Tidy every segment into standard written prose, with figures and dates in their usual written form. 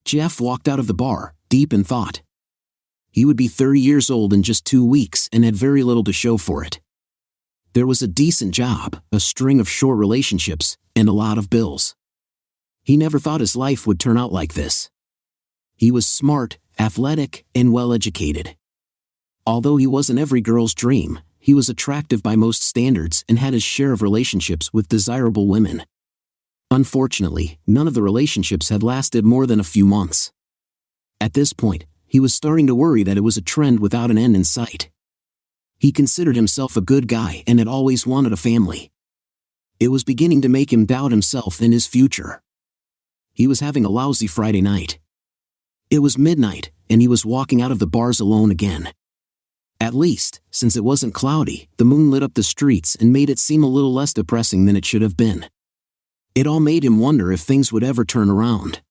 Jeff walked out of the bar, deep in thought. He would be 30 years old in just 2 weeks and had very little to show for it. There was a decent job, a string of short relationships, and a lot of bills. He never thought his life would turn out like this. He was smart, athletic, and well-educated. Although he wasn't every girl's dream, he was attractive by most standards and had his share of relationships with desirable women. Unfortunately, none of the relationships had lasted more than a few months. At this point, he was starting to worry that it was a trend without an end in sight. He considered himself a good guy and had always wanted a family. It was beginning to make him doubt himself and his future. He was having a lousy Friday night. It was midnight, and he was walking out of the bars alone again. At least, since it wasn't cloudy, the moon lit up the streets and made it seem a little less depressing than it should have been. It all made him wonder if things would ever turn around.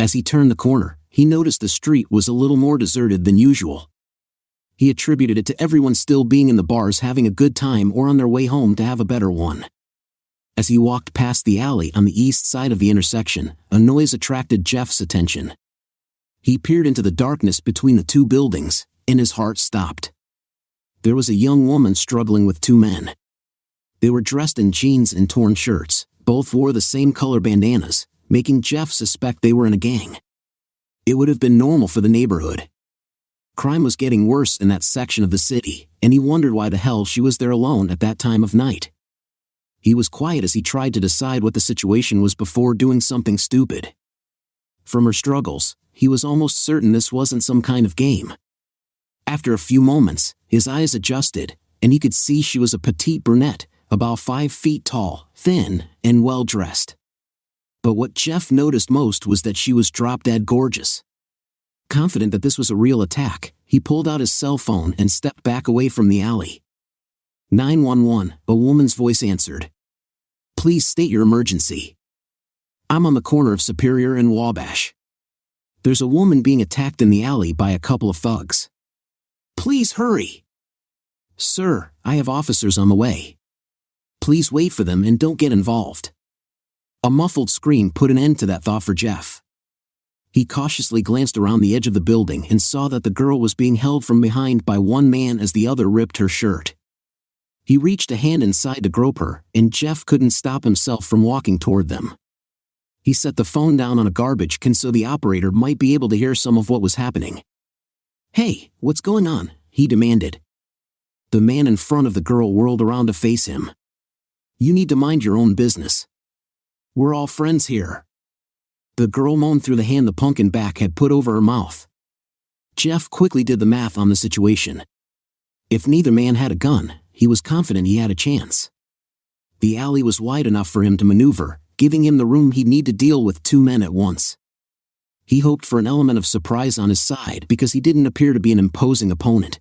As he turned the corner, he noticed the street was a little more deserted than usual. He attributed it to everyone still being in the bars having a good time or on their way home to have a better one. As he walked past the alley on the east side of the intersection, a noise attracted Jeff's attention. He peered into the darkness between the two buildings, and his heart stopped. There was a young woman struggling with 2 men. They were dressed in jeans and torn shirts. Both wore the same color bandanas, making Jeff suspect they were in a gang. It would have been normal for the neighborhood. Crime was getting worse in that section of the city, and he wondered why the hell she was there alone at that time of night. He was quiet as he tried to decide what the situation was before doing something stupid. From her struggles, he was almost certain this wasn't some kind of game. After a few moments, his eyes adjusted, and he could see she was a petite brunette, about 5 feet tall, thin, and well-dressed. But what Jeff noticed most was that she was drop-dead gorgeous. Confident that this was a real attack, he pulled out his cell phone and stepped back away from the alley. 911, a woman's voice answered. Please state your emergency. I'm on the corner of Superior and Wabash. There's a woman being attacked in the alley by a couple of thugs. Please hurry. Sir, I have officers on the way. Please wait for them and don't get involved. A muffled scream put an end to that thought for Jeff. He cautiously glanced around the edge of the building and saw that the girl was being held from behind by one man as the other ripped her shirt. He reached a hand inside to grope her, and Jeff couldn't stop himself from walking toward them. He set the phone down on a garbage can so the operator might be able to hear some of what was happening. Hey, what's going on? He demanded. The man in front of the girl whirled around to face him. You need to mind your own business. We're all friends here. The girl moaned through the hand the punk in back had put over her mouth. Jeff quickly did the math on the situation. If neither man had a gun, he was confident he had a chance. The alley was wide enough for him to maneuver, giving him the room he'd need to deal with 2 men at once. He hoped for an element of surprise on his side because he didn't appear to be an imposing opponent.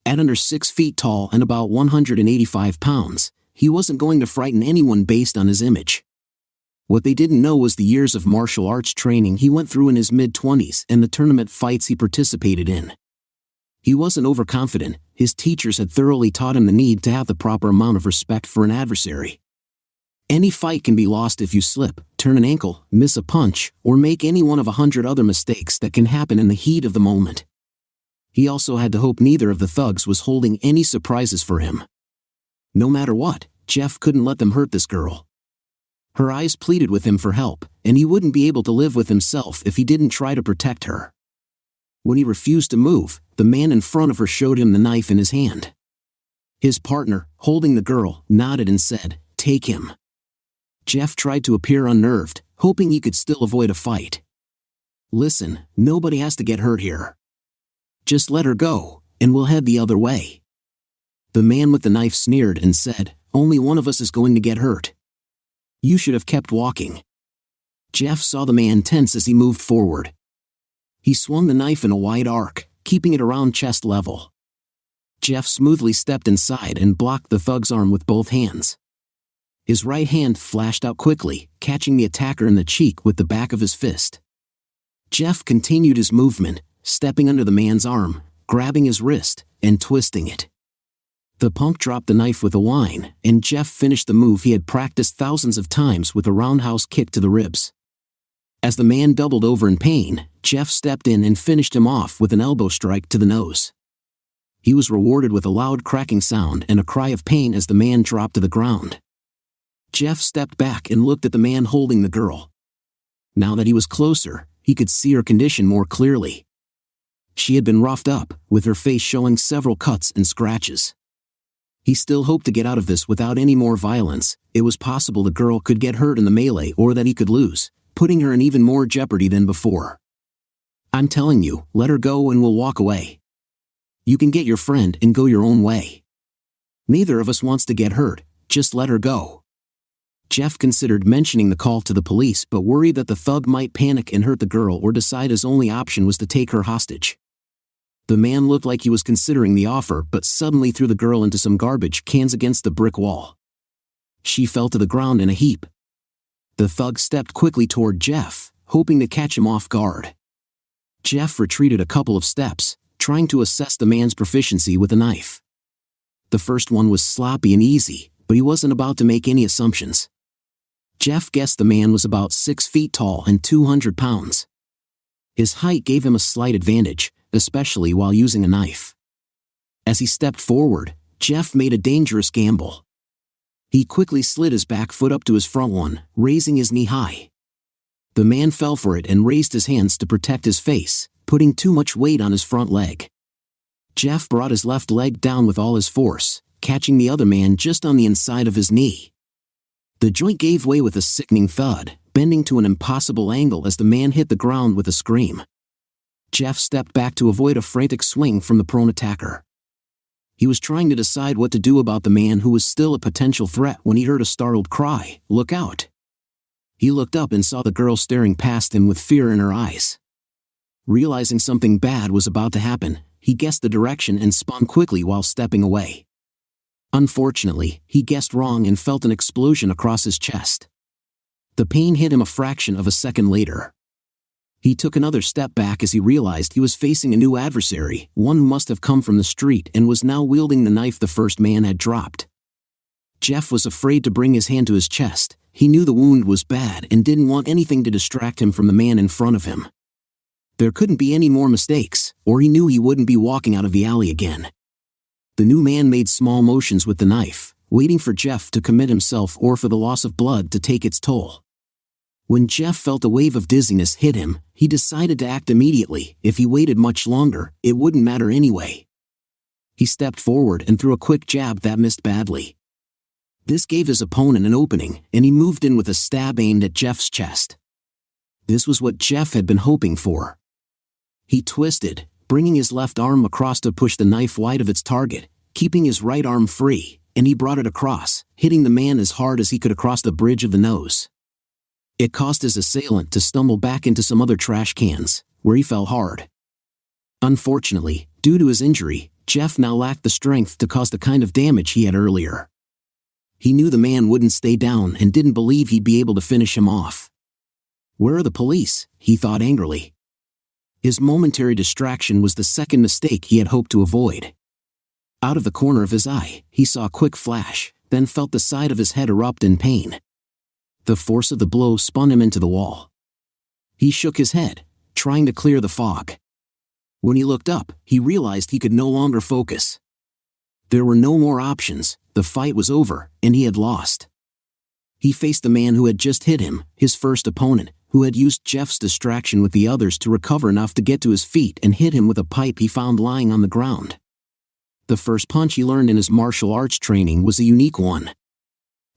At under 6 feet tall and about 185 pounds, he wasn't going to frighten anyone based on his image. What they didn't know was the years of martial arts training he went through in his mid-20s and the tournament fights he participated in. He wasn't overconfident. His teachers had thoroughly taught him the need to have the proper amount of respect for an adversary. Any fight can be lost if you slip, turn an ankle, miss a punch, or make any one of 100 other mistakes that can happen in the heat of the moment. He also had to hope neither of the thugs was holding any surprises for him. No matter what, Jeff couldn't let them hurt this girl. Her eyes pleaded with him for help, and he wouldn't be able to live with himself if he didn't try to protect her. When he refused to move, the man in front of her showed him the knife in his hand. His partner, holding the girl, nodded and said, "Take him." Jeff tried to appear unnerved, hoping he could still avoid a fight. "Listen, nobody has to get hurt here. Just let her go, and we'll head the other way." The man with the knife sneered and said, "Only one of us is going to get hurt. You should have kept walking." Jeff saw the man tense as he moved forward. He swung the knife in a wide arc, keeping it around chest level. Jeff smoothly stepped inside and blocked the thug's arm with both hands. His right hand flashed out quickly, catching the attacker in the cheek with the back of his fist. Jeff continued his movement, stepping under the man's arm, grabbing his wrist, and twisting it. The punk dropped the knife with a whine, and Jeff finished the move he had practiced thousands of times with a roundhouse kick to the ribs. As the man doubled over in pain, Jeff stepped in and finished him off with an elbow strike to the nose. He was rewarded with a loud cracking sound and a cry of pain as the man dropped to the ground. Jeff stepped back and looked at the man holding the girl. Now that he was closer, he could see her condition more clearly. She had been roughed up, with her face showing several cuts and scratches. He still hoped to get out of this without any more violence. It was possible the girl could get hurt in the melee or that he could lose, putting her in even more jeopardy than before. "I'm telling you, let her go and we'll walk away. You can get your friend and go your own way. Neither of us wants to get hurt, just let her go." Jeff considered mentioning the call to the police but worried that the thug might panic and hurt the girl or decide his only option was to take her hostage. The man looked like he was considering the offer but suddenly threw the girl into some garbage cans against the brick wall. She fell to the ground in a heap. The thug stepped quickly toward Jeff, hoping to catch him off guard. Jeff retreated a couple of steps, trying to assess the man's proficiency with a knife. The first one was sloppy and easy, but he wasn't about to make any assumptions. Jeff guessed the man was about 6 feet tall and 200 pounds. His height gave him a slight advantage, especially while using a knife. As he stepped forward, Jeff made a dangerous gamble. He quickly slid his back foot up to his front one, raising his knee high. The man fell for it and raised his hands to protect his face, putting too much weight on his front leg. Jeff brought his left leg down with all his force, catching the other man just on the inside of his knee. The joint gave way with a sickening thud, bending to an impossible angle as the man hit the ground with a scream. Jeff stepped back to avoid a frantic swing from the prone attacker. He was trying to decide what to do about the man who was still a potential threat when he heard a startled cry, "Look out!" He looked up and saw the girl staring past him with fear in her eyes. Realizing something bad was about to happen, he guessed the direction and spun quickly while stepping away. Unfortunately, he guessed wrong and felt an explosion across his chest. The pain hit him a fraction of a second later. He took another step back as he realized he was facing a new adversary, one who must have come from the street and was now wielding the knife the first man had dropped. Jeff was afraid to bring his hand to his chest. He knew the wound was bad and didn't want anything to distract him from the man in front of him. There couldn't be any more mistakes, or he knew he wouldn't be walking out of the alley again. The new man made small motions with the knife, waiting for Jeff to commit himself or for the loss of blood to take its toll. When Jeff felt a wave of dizziness hit him, he decided to act immediately. If he waited much longer, it wouldn't matter anyway. He stepped forward and threw a quick jab that missed badly. This gave his opponent an opening, and he moved in with a stab aimed at Jeff's chest. This was what Jeff had been hoping for. He twisted, bringing his left arm across to push the knife wide of its target, keeping his right arm free, and he brought it across, hitting the man as hard as he could across the bridge of the nose. It caused his assailant to stumble back into some other trash cans, where he fell hard. Unfortunately, due to his injury, Jeff now lacked the strength to cause the kind of damage he had earlier. He knew the man wouldn't stay down and didn't believe he'd be able to finish him off. "Where are the police?" he thought angrily. His momentary distraction was the second mistake he had hoped to avoid. Out of the corner of his eye, he saw a quick flash, then felt the side of his head erupt in pain. The force of the blow spun him into the wall. He shook his head, trying to clear the fog. When he looked up, he realized he could no longer focus. There were no more options, the fight was over, and he had lost. He faced the man who had just hit him, his first opponent, who had used Jeff's distraction with the others to recover enough to get to his feet and hit him with a pipe he found lying on the ground. The first punch he learned in his martial arts training was a unique one.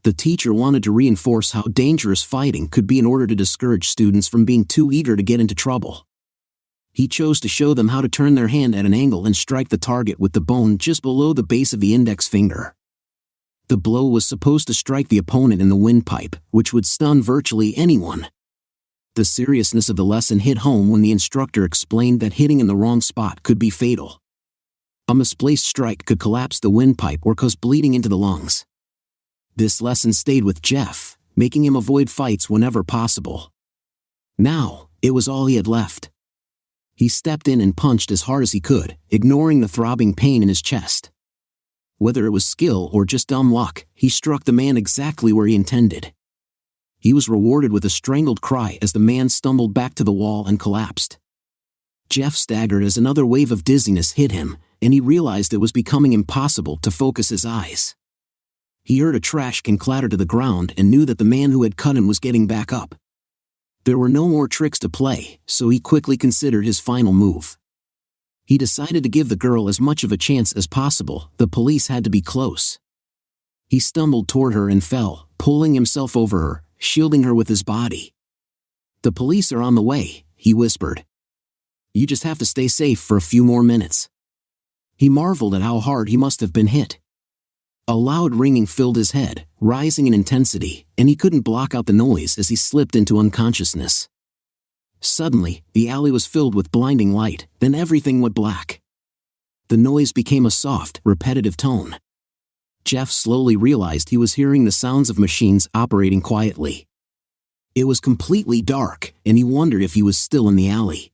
The teacher wanted to reinforce how dangerous fighting could be in order to discourage students from being too eager to get into trouble. He chose to show them how to turn their hand at an angle and strike the target with the bone just below the base of the index finger. The blow was supposed to strike the opponent in the windpipe, which would stun virtually anyone. The seriousness of the lesson hit home when the instructor explained that hitting in the wrong spot could be fatal. A misplaced strike could collapse the windpipe or cause bleeding into the lungs. This lesson stayed with Jeff, making him avoid fights whenever possible. Now, it was all he had left. He stepped in and punched as hard as he could, ignoring the throbbing pain in his chest. Whether it was skill or just dumb luck, he struck the man exactly where he intended. He was rewarded with a strangled cry as the man stumbled back to the wall and collapsed. Jeff staggered as another wave of dizziness hit him, and he realized it was becoming impossible to focus his eyes. He heard a trash can clatter to the ground and knew that the man who had cut him was getting back up. There were no more tricks to play, so he quickly considered his final move. He decided to give the girl as much of a chance as possible. The police had to be close. He stumbled toward her and fell, pulling himself over her, shielding her with his body. "The police are on the way," he whispered. "You just have to stay safe for a few more minutes." He marveled at how hard he must have been hit. A loud ringing filled his head, rising in intensity, and he couldn't block out the noise as he slipped into unconsciousness. Suddenly, the alley was filled with blinding light, then everything went black. The noise became a soft, repetitive tone. Jeff slowly realized he was hearing the sounds of machines operating quietly. It was completely dark, and he wondered if he was still in the alley.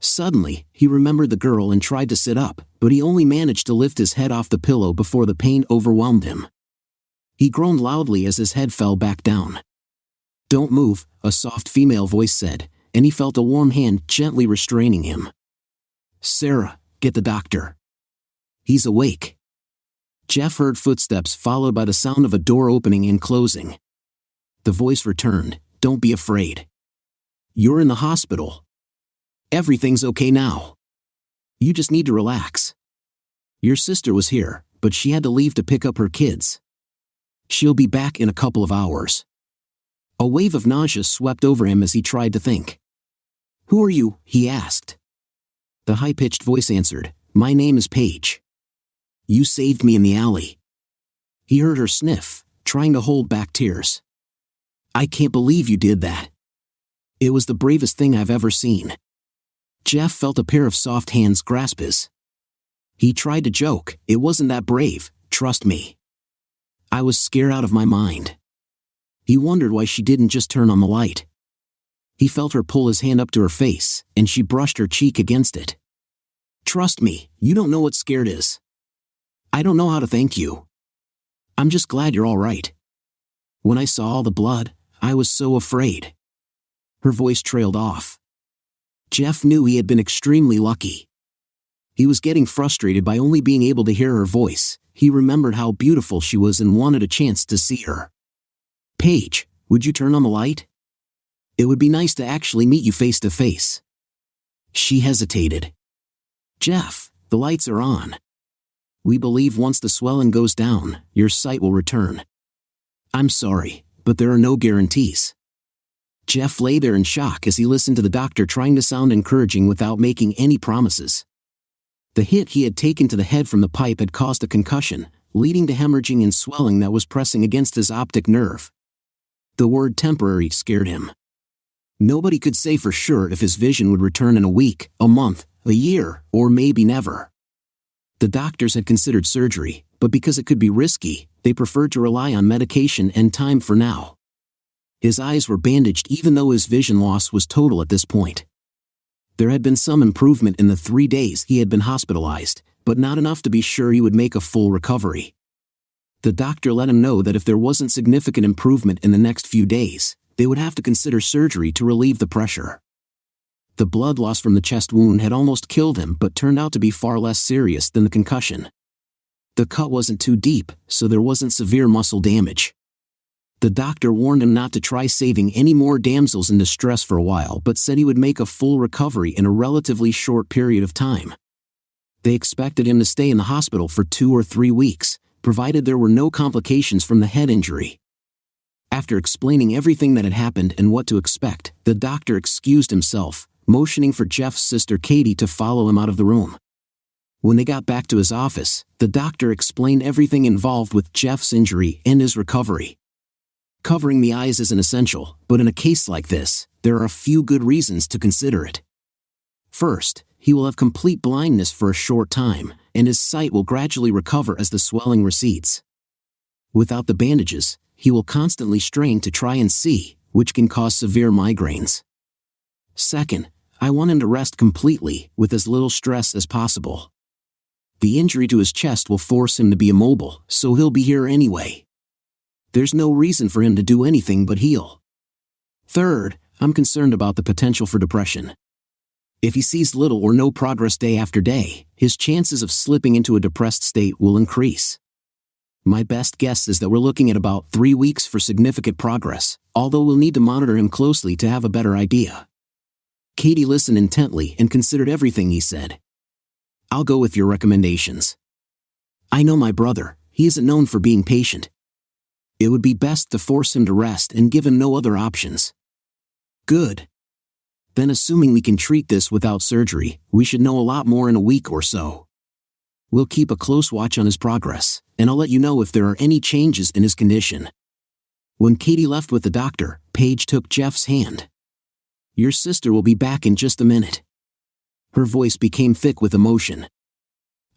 Suddenly, he remembered the girl and tried to sit up, but he only managed to lift his head off the pillow before the pain overwhelmed him. He groaned loudly as his head fell back down. "Don't move," a soft female voice said, and he felt a warm hand gently restraining him. "Sarah, get the doctor. He's awake." Jeff heard footsteps followed by the sound of a door opening and closing. The voice returned, "Don't be afraid. You're in the hospital. Everything's okay now. You just need to relax. Your sister was here, but she had to leave to pick up her kids. She'll be back in a couple of hours." A wave of nausea swept over him as he tried to think. "Who are you?" he asked. The high-pitched voice answered, "My name is Paige. You saved me in the alley." He heard her sniff, trying to hold back tears. "I can't believe you did that. It was the bravest thing I've ever seen." Jeff felt a pair of soft hands grasp his. He tried to joke, "It wasn't that brave, trust me. I was scared out of my mind." He wondered why she didn't just turn on the light. He felt her pull his hand up to her face, and she brushed her cheek against it. "Trust me, you don't know what scared is. I don't know how to thank you. I'm just glad you're all right. When I saw all the blood, I was so afraid." Her voice trailed off. Jeff knew he had been extremely lucky. He was getting frustrated by only being able to hear her voice. He remembered how beautiful she was and wanted a chance to see her. "Paige, would you turn on the light? It would be nice to actually meet you face to face." She hesitated. "Jeff, the lights are on. We believe once the swelling goes down, your sight will return." "I'm sorry, but there are no guarantees." Jeff lay there in shock as he listened to the doctor trying to sound encouraging without making any promises. The hit he had taken to the head from the pipe had caused a concussion, leading to hemorrhaging and swelling that was pressing against his optic nerve. The word temporary scared him. Nobody could say for sure if his vision would return in a week, a month, a year, or maybe never. The doctors had considered surgery, but because it could be risky, they preferred to rely on medication and time for now. His eyes were bandaged even though his vision loss was total at this point. There had been some improvement in the 3 days he had been hospitalized, but not enough to be sure he would make a full recovery. The doctor let him know that if there wasn't significant improvement in the next few days, they would have to consider surgery to relieve the pressure. The blood loss from the chest wound had almost killed him but turned out to be far less serious than the concussion. The cut wasn't too deep, so there wasn't severe muscle damage. The doctor warned him not to try saving any more damsels in distress for a while but said he would make a full recovery in a relatively short period of time. They expected him to stay in the hospital for 2 or 3 weeks, provided there were no complications from the head injury. After explaining everything that had happened and what to expect, the doctor excused himself, motioning for Jeff's sister Katie to follow him out of the room. When they got back to his office, the doctor explained everything involved with Jeff's injury and his recovery. Covering the eyes isn't essential, but in a case like this, there are a few good reasons to consider it. First, he will have complete blindness for a short time, and his sight will gradually recover as the swelling recedes. Without the bandages, he will constantly strain to try and see, which can cause severe migraines. Second, I want him to rest completely, with as little stress as possible. The injury to his chest will force him to be immobile, so he'll be here anyway. There's no reason for him to do anything but heal. Third, I'm concerned about the potential for depression. If he sees little or no progress day after day, his chances of slipping into a depressed state will increase. My best guess is that we're looking at about 3 weeks for significant progress, although we'll need to monitor him closely to have a better idea. Katie listened intently and considered everything he said. I'll go with your recommendations. I know my brother, he isn't known for being patient. It would be best to force him to rest and give him no other options. Good. Then assuming we can treat this without surgery, we should know a lot more in a week or so. We'll keep a close watch on his progress, and I'll let you know if there are any changes in his condition. When Katie left with the doctor, Paige took Jeff's hand. Your sister will be back in just a minute. Her voice became thick with emotion.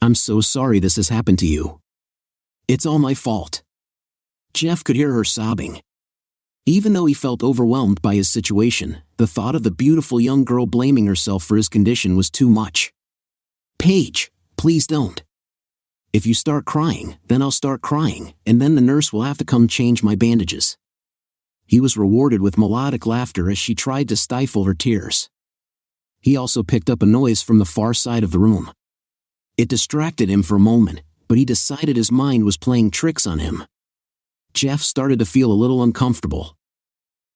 I'm so sorry this has happened to you. It's all my fault. Jeff could hear her sobbing. Even though he felt overwhelmed by his situation, the thought of the beautiful young girl blaming herself for his condition was too much. Paige, please don't. If you start crying, then I'll start crying, and then the nurse will have to come change my bandages. He was rewarded with melodic laughter as she tried to stifle her tears. He also picked up a noise from the far side of the room. It distracted him for a moment, but he decided his mind was playing tricks on him. Jeff started to feel a little uncomfortable.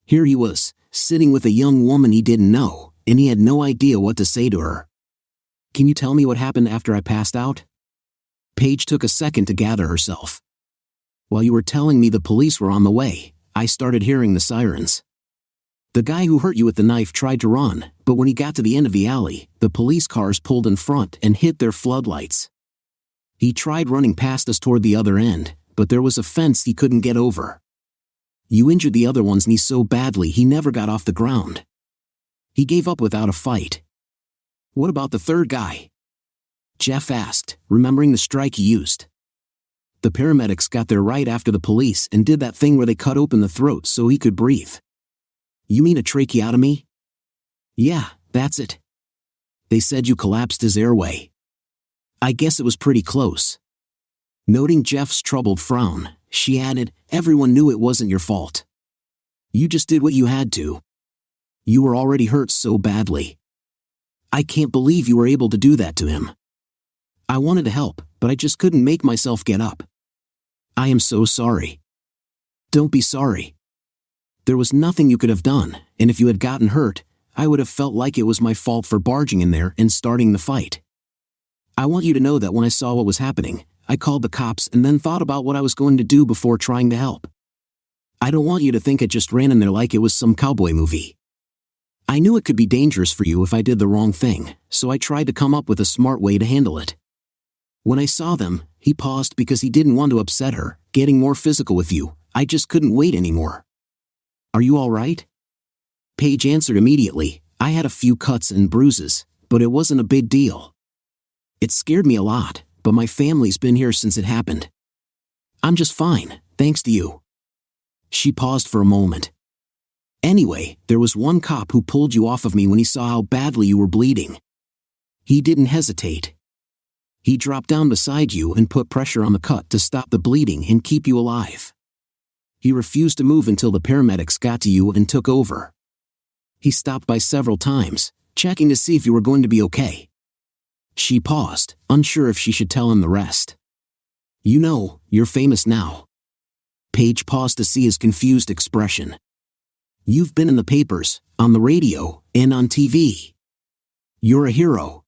Here he was, sitting with a young woman he didn't know, and he had no idea what to say to her. Can you tell me what happened after I passed out? Paige took a second to gather herself. While you were telling me the police were on the way, I started hearing the sirens. The guy who hurt you with the knife tried to run, but when he got to the end of the alley, the police cars pulled in front and hit their floodlights. He tried running past us toward the other end, but there was a fence he couldn't get over. You injured the other one's knee so badly he never got off the ground. He gave up without a fight. What about the third guy? Jeff asked, remembering the strike he used. The paramedics got there right after the police and did that thing where they cut open the throat so he could breathe. You mean a tracheotomy? Yeah, that's it. They said you collapsed his airway. I guess it was pretty close. Noting Jeff's troubled frown, she added, everyone knew it wasn't your fault. You just did what you had to. You were already hurt so badly. I can't believe you were able to do that to him. I wanted to help, but I just couldn't make myself get up. I am so sorry. Don't be sorry. There was nothing you could have done, and if you had gotten hurt, I would have felt like it was my fault for barging in there and starting the fight. I want you to know that when I saw what was happening, I called the cops and then thought about what I was going to do before trying to help. I don't want you to think I just ran in there like it was some cowboy movie. I knew it could be dangerous for you if I did the wrong thing, so I tried to come up with a smart way to handle it. When I saw them, he paused because he didn't want to upset her, getting more physical with you. I just couldn't wait anymore. Are you all right? Paige answered immediately. I had a few cuts and bruises, but it wasn't a big deal. It scared me a lot, but my family's been here since it happened. I'm just fine, thanks to you. She paused for a moment. Anyway, there was one cop who pulled you off of me when he saw how badly you were bleeding. He didn't hesitate. He dropped down beside you and put pressure on the cut to stop the bleeding and keep you alive. He refused to move until the paramedics got to you and took over. He stopped by several times, checking to see if you were going to be okay. She paused, unsure if she should tell him the rest. You know, you're famous now. Paige paused to see his confused expression. You've been in the papers, on the radio, and on TV. You're a hero.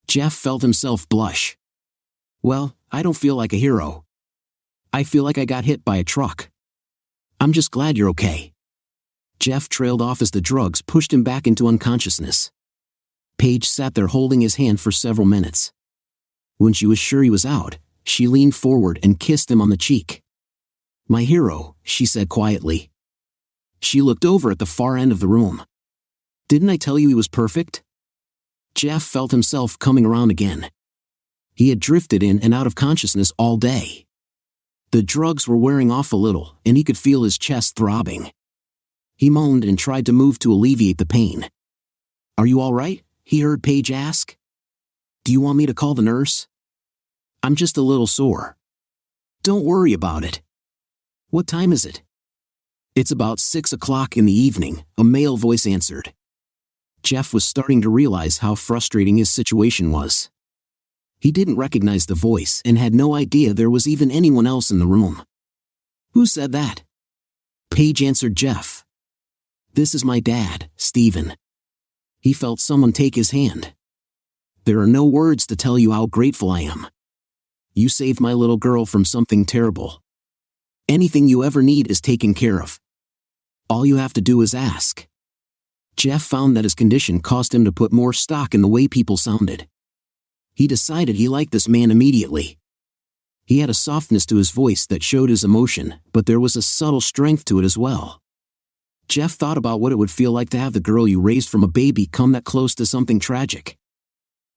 Jeff felt himself blush. Well, I don't feel like a hero. I feel like I got hit by a truck. I'm just glad you're okay. Jeff trailed off as the drugs pushed him back into unconsciousness. Paige sat there holding his hand for several minutes. When she was sure he was out, she leaned forward and kissed him on the cheek. My hero, she said quietly. She looked over at the far end of the room. Didn't I tell you he was perfect? Jeff felt himself coming around again. He had drifted in and out of consciousness all day. The drugs were wearing off a little, and he could feel his chest throbbing. He moaned and tried to move to alleviate the pain. Are you all right? He heard Paige ask. Do you want me to call the nurse? I'm just a little sore. Don't worry about it. What time is it? It's about 6 o'clock in the evening, a male voice answered. Jeff was starting to realize how frustrating his situation was. He didn't recognize the voice and had no idea there was even anyone else in the room. Who said that? Paige answered Jeff. This is my dad, Stephen. He felt someone take his hand. There are no words to tell you how grateful I am. You saved my little girl from something terrible. Anything you ever need is taken care of. All you have to do is ask. Jeff found that his condition caused him to put more stock in the way people sounded. He decided he liked this man immediately. He had a softness to his voice that showed his emotion, but there was a subtle strength to it as well. Jeff thought about what it would feel like to have the girl you raised from a baby come that close to something tragic.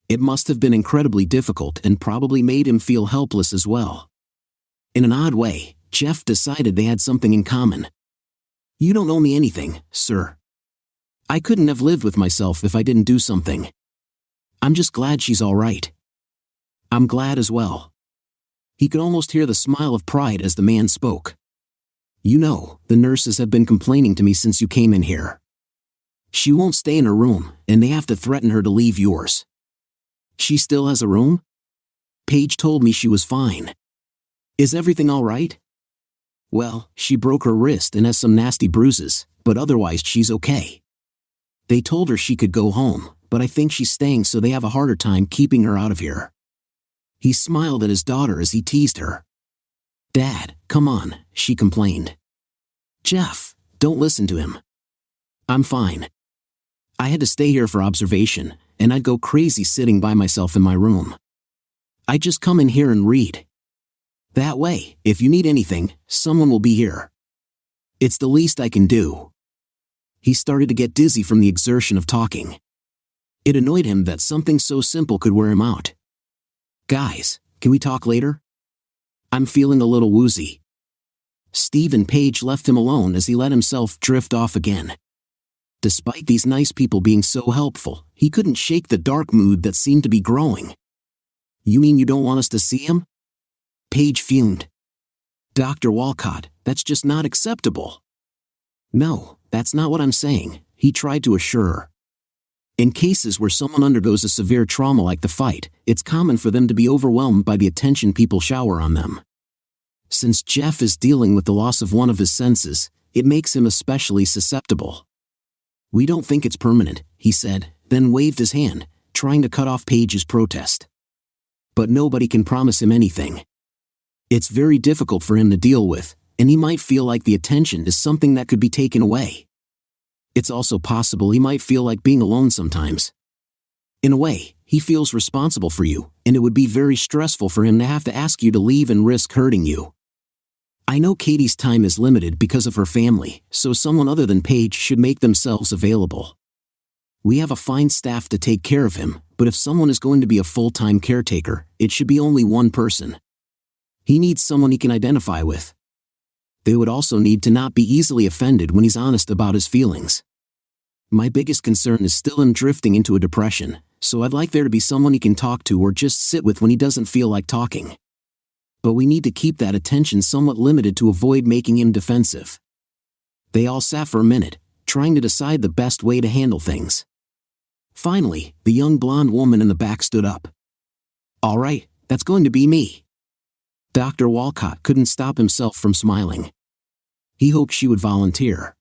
It must have been incredibly difficult and probably made him feel helpless as well. In an odd way, Jeff decided they had something in common. You don't owe me anything, sir. I couldn't have lived with myself if I didn't do something. I'm just glad she's all right. I'm glad as well. He could almost hear the smile of pride as the man spoke. You know, the nurses have been complaining to me since you came in here. She won't stay in her room, and they have to threaten her to leave yours. She still has a room? Paige told me she was fine. Is everything all right? Well, she broke her wrist and has some nasty bruises, but otherwise she's okay. They told her she could go home, but I think she's staying so they have a harder time keeping her out of here. He smiled at his daughter as he teased her. Dad, come on, she complained. Jeff, don't listen to him. I'm fine. I had to stay here for observation, and I'd go crazy sitting by myself in my room. I'd just come in here and read. That way, if you need anything, someone will be here. It's the least I can do. He started to get dizzy from the exertion of talking. It annoyed him that something so simple could wear him out. Guys, can we talk later? I'm feeling a little woozy. Steve and Paige left him alone as he let himself drift off again. Despite these nice people being so helpful, he couldn't shake the dark mood that seemed to be growing. You mean you don't want us to see him? Paige fumed. Dr. Walcott, that's just not acceptable. No, that's not what I'm saying, he tried to assure her. In cases where someone undergoes a severe trauma like the fight, it's common for them to be overwhelmed by the attention people shower on them. Since Jeff is dealing with the loss of one of his senses, it makes him especially susceptible. We don't think it's permanent, he said, then waved his hand, trying to cut off Paige's protest. But nobody can promise him anything. It's very difficult for him to deal with, and he might feel like the attention is something that could be taken away. It's also possible he might feel like being alone sometimes. In a way, he feels responsible for you, and it would be very stressful for him to have to ask you to leave and risk hurting you. I know Katie's time is limited because of her family, so someone other than Paige should make themselves available. We have a fine staff to take care of him, but if someone is going to be a full-time caretaker, it should be only one person. He needs someone he can identify with. They would also need to not be easily offended when he's honest about his feelings. My biggest concern is still him drifting into a depression, so I'd like there to be someone he can talk to or just sit with when he doesn't feel like talking. But we need to keep that attention somewhat limited to avoid making him defensive. They all sat for a minute, trying to decide the best way to handle things. Finally, the young blonde woman in the back stood up. All right, that's going to be me. Dr. Walcott couldn't stop himself from smiling. He hoped she would volunteer.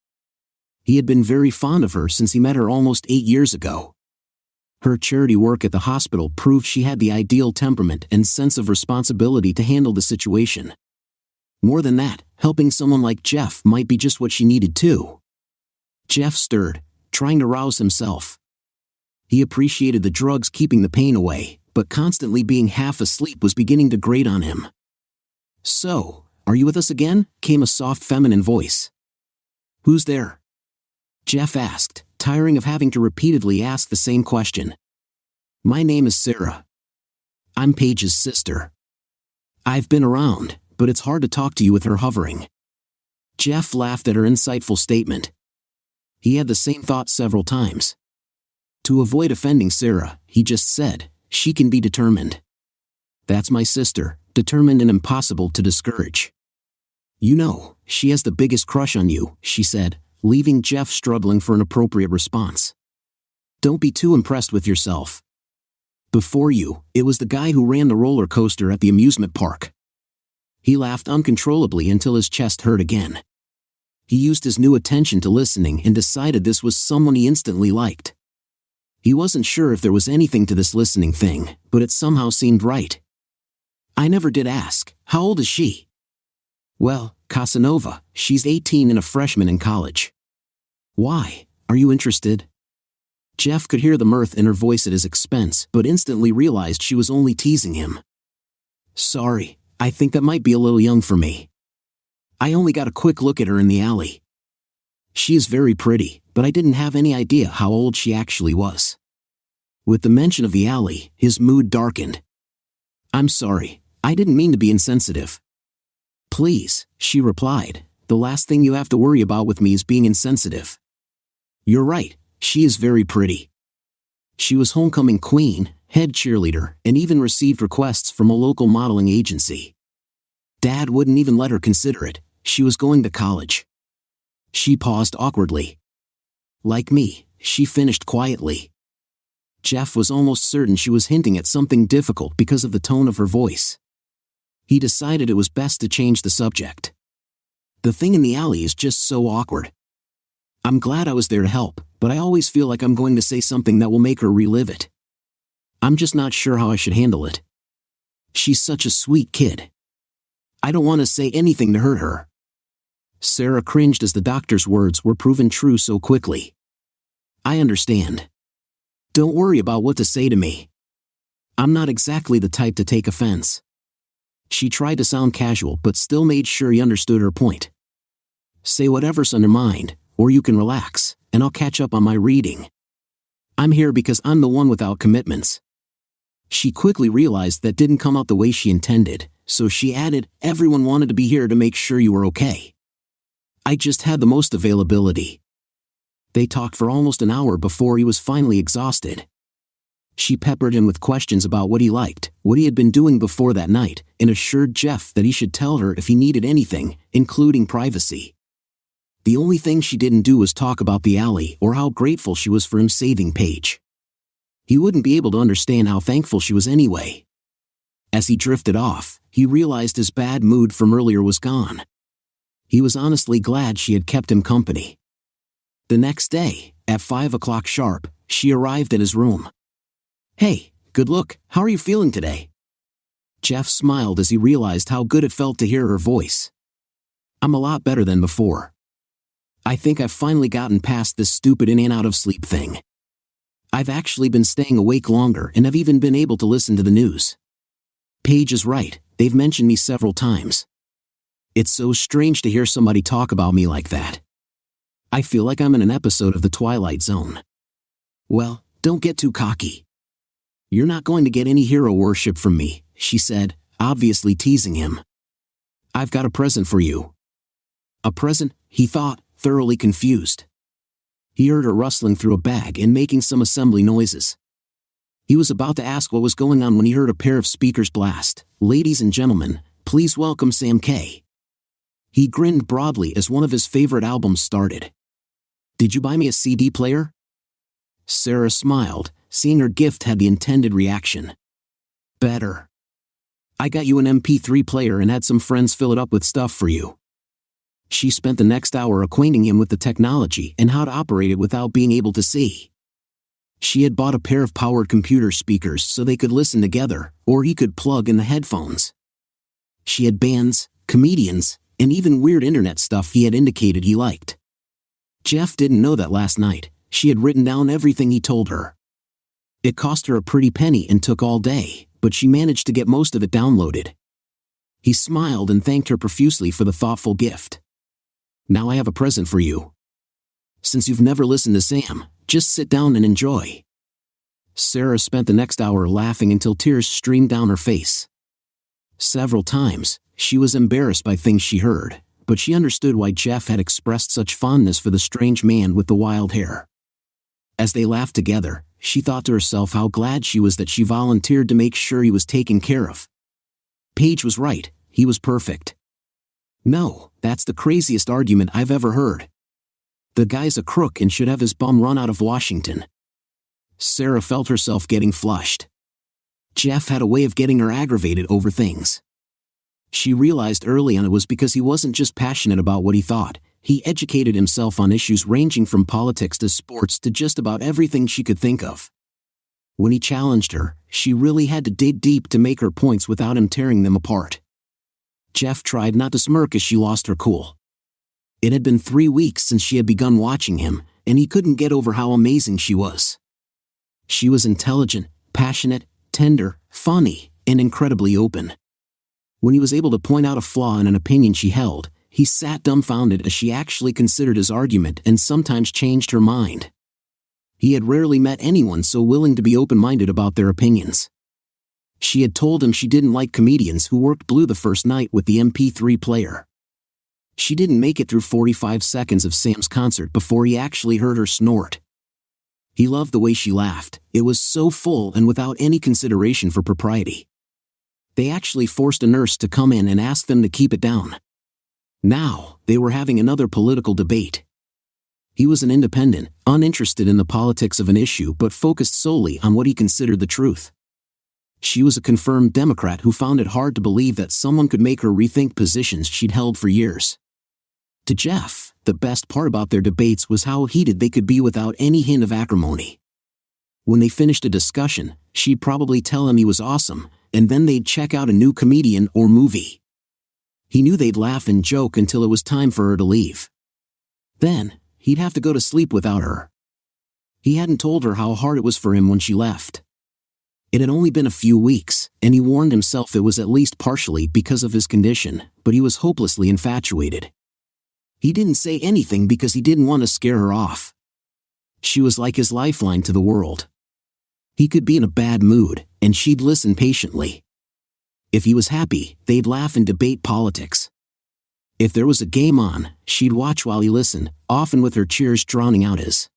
He had been very fond of her since he met her almost 8 years ago. Her charity work at the hospital proved she had the ideal temperament and sense of responsibility to handle the situation. More than that, helping someone like Jeff might be just what she needed too. Jeff stirred, trying to rouse himself. He appreciated the drugs keeping the pain away, but constantly being half asleep was beginning to grate on him. So, are you with us again? Came a soft feminine voice. Who's there? Jeff asked, tiring of having to repeatedly ask the same question. My name is Sarah. I'm Paige's sister. I've been around, but it's hard to talk to you with her hovering. Jeff laughed at her insightful statement. He had the same thought several times. To avoid offending Sarah, he just said, she can be determined. That's my sister, determined and impossible to discourage. You know, she has the biggest crush on you," she said, leaving Jeff struggling for an appropriate response. "Don't be too impressed with yourself. Before you, it was the guy who ran the roller coaster at the amusement park." He laughed uncontrollably until his chest hurt again. He used his new attention to listening and decided this was someone he instantly liked. He wasn't sure if there was anything to this listening thing, but it somehow seemed right. "I never did ask, how old is she?" "Well, Casanova, she's 18 and a freshman in college." "Why? Are you interested?" Jeff could hear the mirth in her voice at his expense, but instantly realized she was only teasing him. "Sorry, I think that might be a little young for me. I only got a quick look at her in the alley. She is very pretty, but I didn't have any idea how old she actually was." With the mention of the alley, his mood darkened. "I'm sorry, I didn't mean to be insensitive." "Please," she replied, "the last thing you have to worry about with me is being insensitive. You're right, she is very pretty. She was homecoming queen, head cheerleader, and even received requests from a local modeling agency. Dad wouldn't even let her consider it, she was going to college." She paused awkwardly. Like me, she finished quietly. Jeff was almost certain she was hinting at something difficult because of the tone of her voice. He decided it was best to change the subject. "The thing in the alley is just so awkward. I'm glad I was there to help, but I always feel like I'm going to say something that will make her relive it. I'm just not sure how I should handle it. She's such a sweet kid. I don't want to say anything to hurt her." Sarah cringed as the doctor's words were proven true so quickly. "I understand. Don't worry about what to say to me. I'm not exactly the type to take offense." She tried to sound casual but still made sure he understood her point. "Say whatever's on your mind, or you can relax, and I'll catch up on my reading. I'm here because I'm the one without commitments." She quickly realized that didn't come out the way she intended, so she added, "Everyone wanted to be here to make sure you were okay. I just had the most availability." They talked for almost an hour before he was finally exhausted. She peppered him with questions about what he liked, what he had been doing before that night, and assured Jeff that he should tell her if he needed anything, including privacy. The only thing she didn't do was talk about the alley or how grateful she was for him saving Paige. He wouldn't be able to understand how thankful she was anyway. As he drifted off, he realized his bad mood from earlier was gone. He was honestly glad she had kept him company. The next day, at 5 o'clock sharp, she arrived at his room. "Hey, good look, how are you feeling today?" Jeff smiled as he realized how good it felt to hear her voice. "I'm a lot better than before. I think I've finally gotten past this stupid in and out of sleep thing. I've actually been staying awake longer and have even been able to listen to the news. Paige is right, they've mentioned me several times. It's so strange to hear somebody talk about me like that. I feel like I'm in an episode of The Twilight Zone." "Well, don't get too cocky. You're not going to get any hero worship from me," she said, obviously teasing him. "I've got a present for you." A present, he thought, thoroughly confused. He heard her rustling through a bag and making some assembly noises. He was about to ask what was going on when he heard a pair of speakers blast, "Ladies and gentlemen, please welcome Sam K." He grinned broadly as one of his favorite albums started. "Did you buy me a CD player?" Sarah smiled, seeing her gift had the intended reaction. "Better. I got you an MP3 player and had some friends fill it up with stuff for you." She spent the next hour acquainting him with the technology and how to operate it without being able to see. She had bought a pair of powered computer speakers so they could listen together, or he could plug in the headphones. She had bands, comedians, and even weird internet stuff he had indicated he liked. Jeff didn't know that last night. She had written down everything he told her. It cost her a pretty penny and took all day, but she managed to get most of it downloaded. He smiled and thanked her profusely for the thoughtful gift. "Now I have a present for you. Since you've never listened to Sam, just sit down and enjoy." Sarah spent the next hour laughing until tears streamed down her face. Several times, she was embarrassed by things she heard, but she understood why Jeff had expressed such fondness for the strange man with the wild hair. As they laughed together, she thought to herself how glad she was that she volunteered to make sure he was taken care of. Paige was right, he was perfect. No, that's the craziest argument I've ever heard. The guy's a crook and should have his bum run out of Washington. Sarah felt herself getting flushed. Jeff had a way of getting her aggravated over things. She realized early on it was because he wasn't just passionate about what he thought. He educated himself on issues ranging from politics to sports to just about everything she could think of. When he challenged her, she really had to dig deep to make her points without him tearing them apart. Jeff tried not to smirk as she lost her cool. It had been 3 weeks since she had begun watching him, and he couldn't get over how amazing she was. She was intelligent, passionate, tender, funny, and incredibly open. When he was able to point out a flaw in an opinion she held, he sat dumbfounded as she actually considered his argument and sometimes changed her mind. He had rarely met anyone so willing to be open-minded about their opinions. She had told him she didn't like comedians who worked blue the first night with the MP3 player. She didn't make it through 45 seconds of Sam's concert before he actually heard her snort. He loved the way she laughed. It was so full and without any consideration for propriety. They actually forced a nurse to come in and ask them to keep it down. Now, they were having another political debate. He was an independent, uninterested in the politics of an issue but focused solely on what he considered the truth. She was a confirmed Democrat who found it hard to believe that someone could make her rethink positions she'd held for years. To Jeff, the best part about their debates was how heated they could be without any hint of acrimony. When they finished a discussion, she'd probably tell him he was awesome, and then they'd check out a new comedian or movie. He knew they'd laugh and joke until it was time for her to leave. Then, he'd have to go to sleep without her. He hadn't told her how hard it was for him when she left. It had only been a few weeks, and he warned himself it was at least partially because of his condition, but he was hopelessly infatuated. He didn't say anything because he didn't want to scare her off. She was like his lifeline to the world. He could be in a bad mood, and she'd listen patiently. If he was happy, they'd laugh and debate politics. If there was a game on, she'd watch while he listened, often with her cheers drowning out his.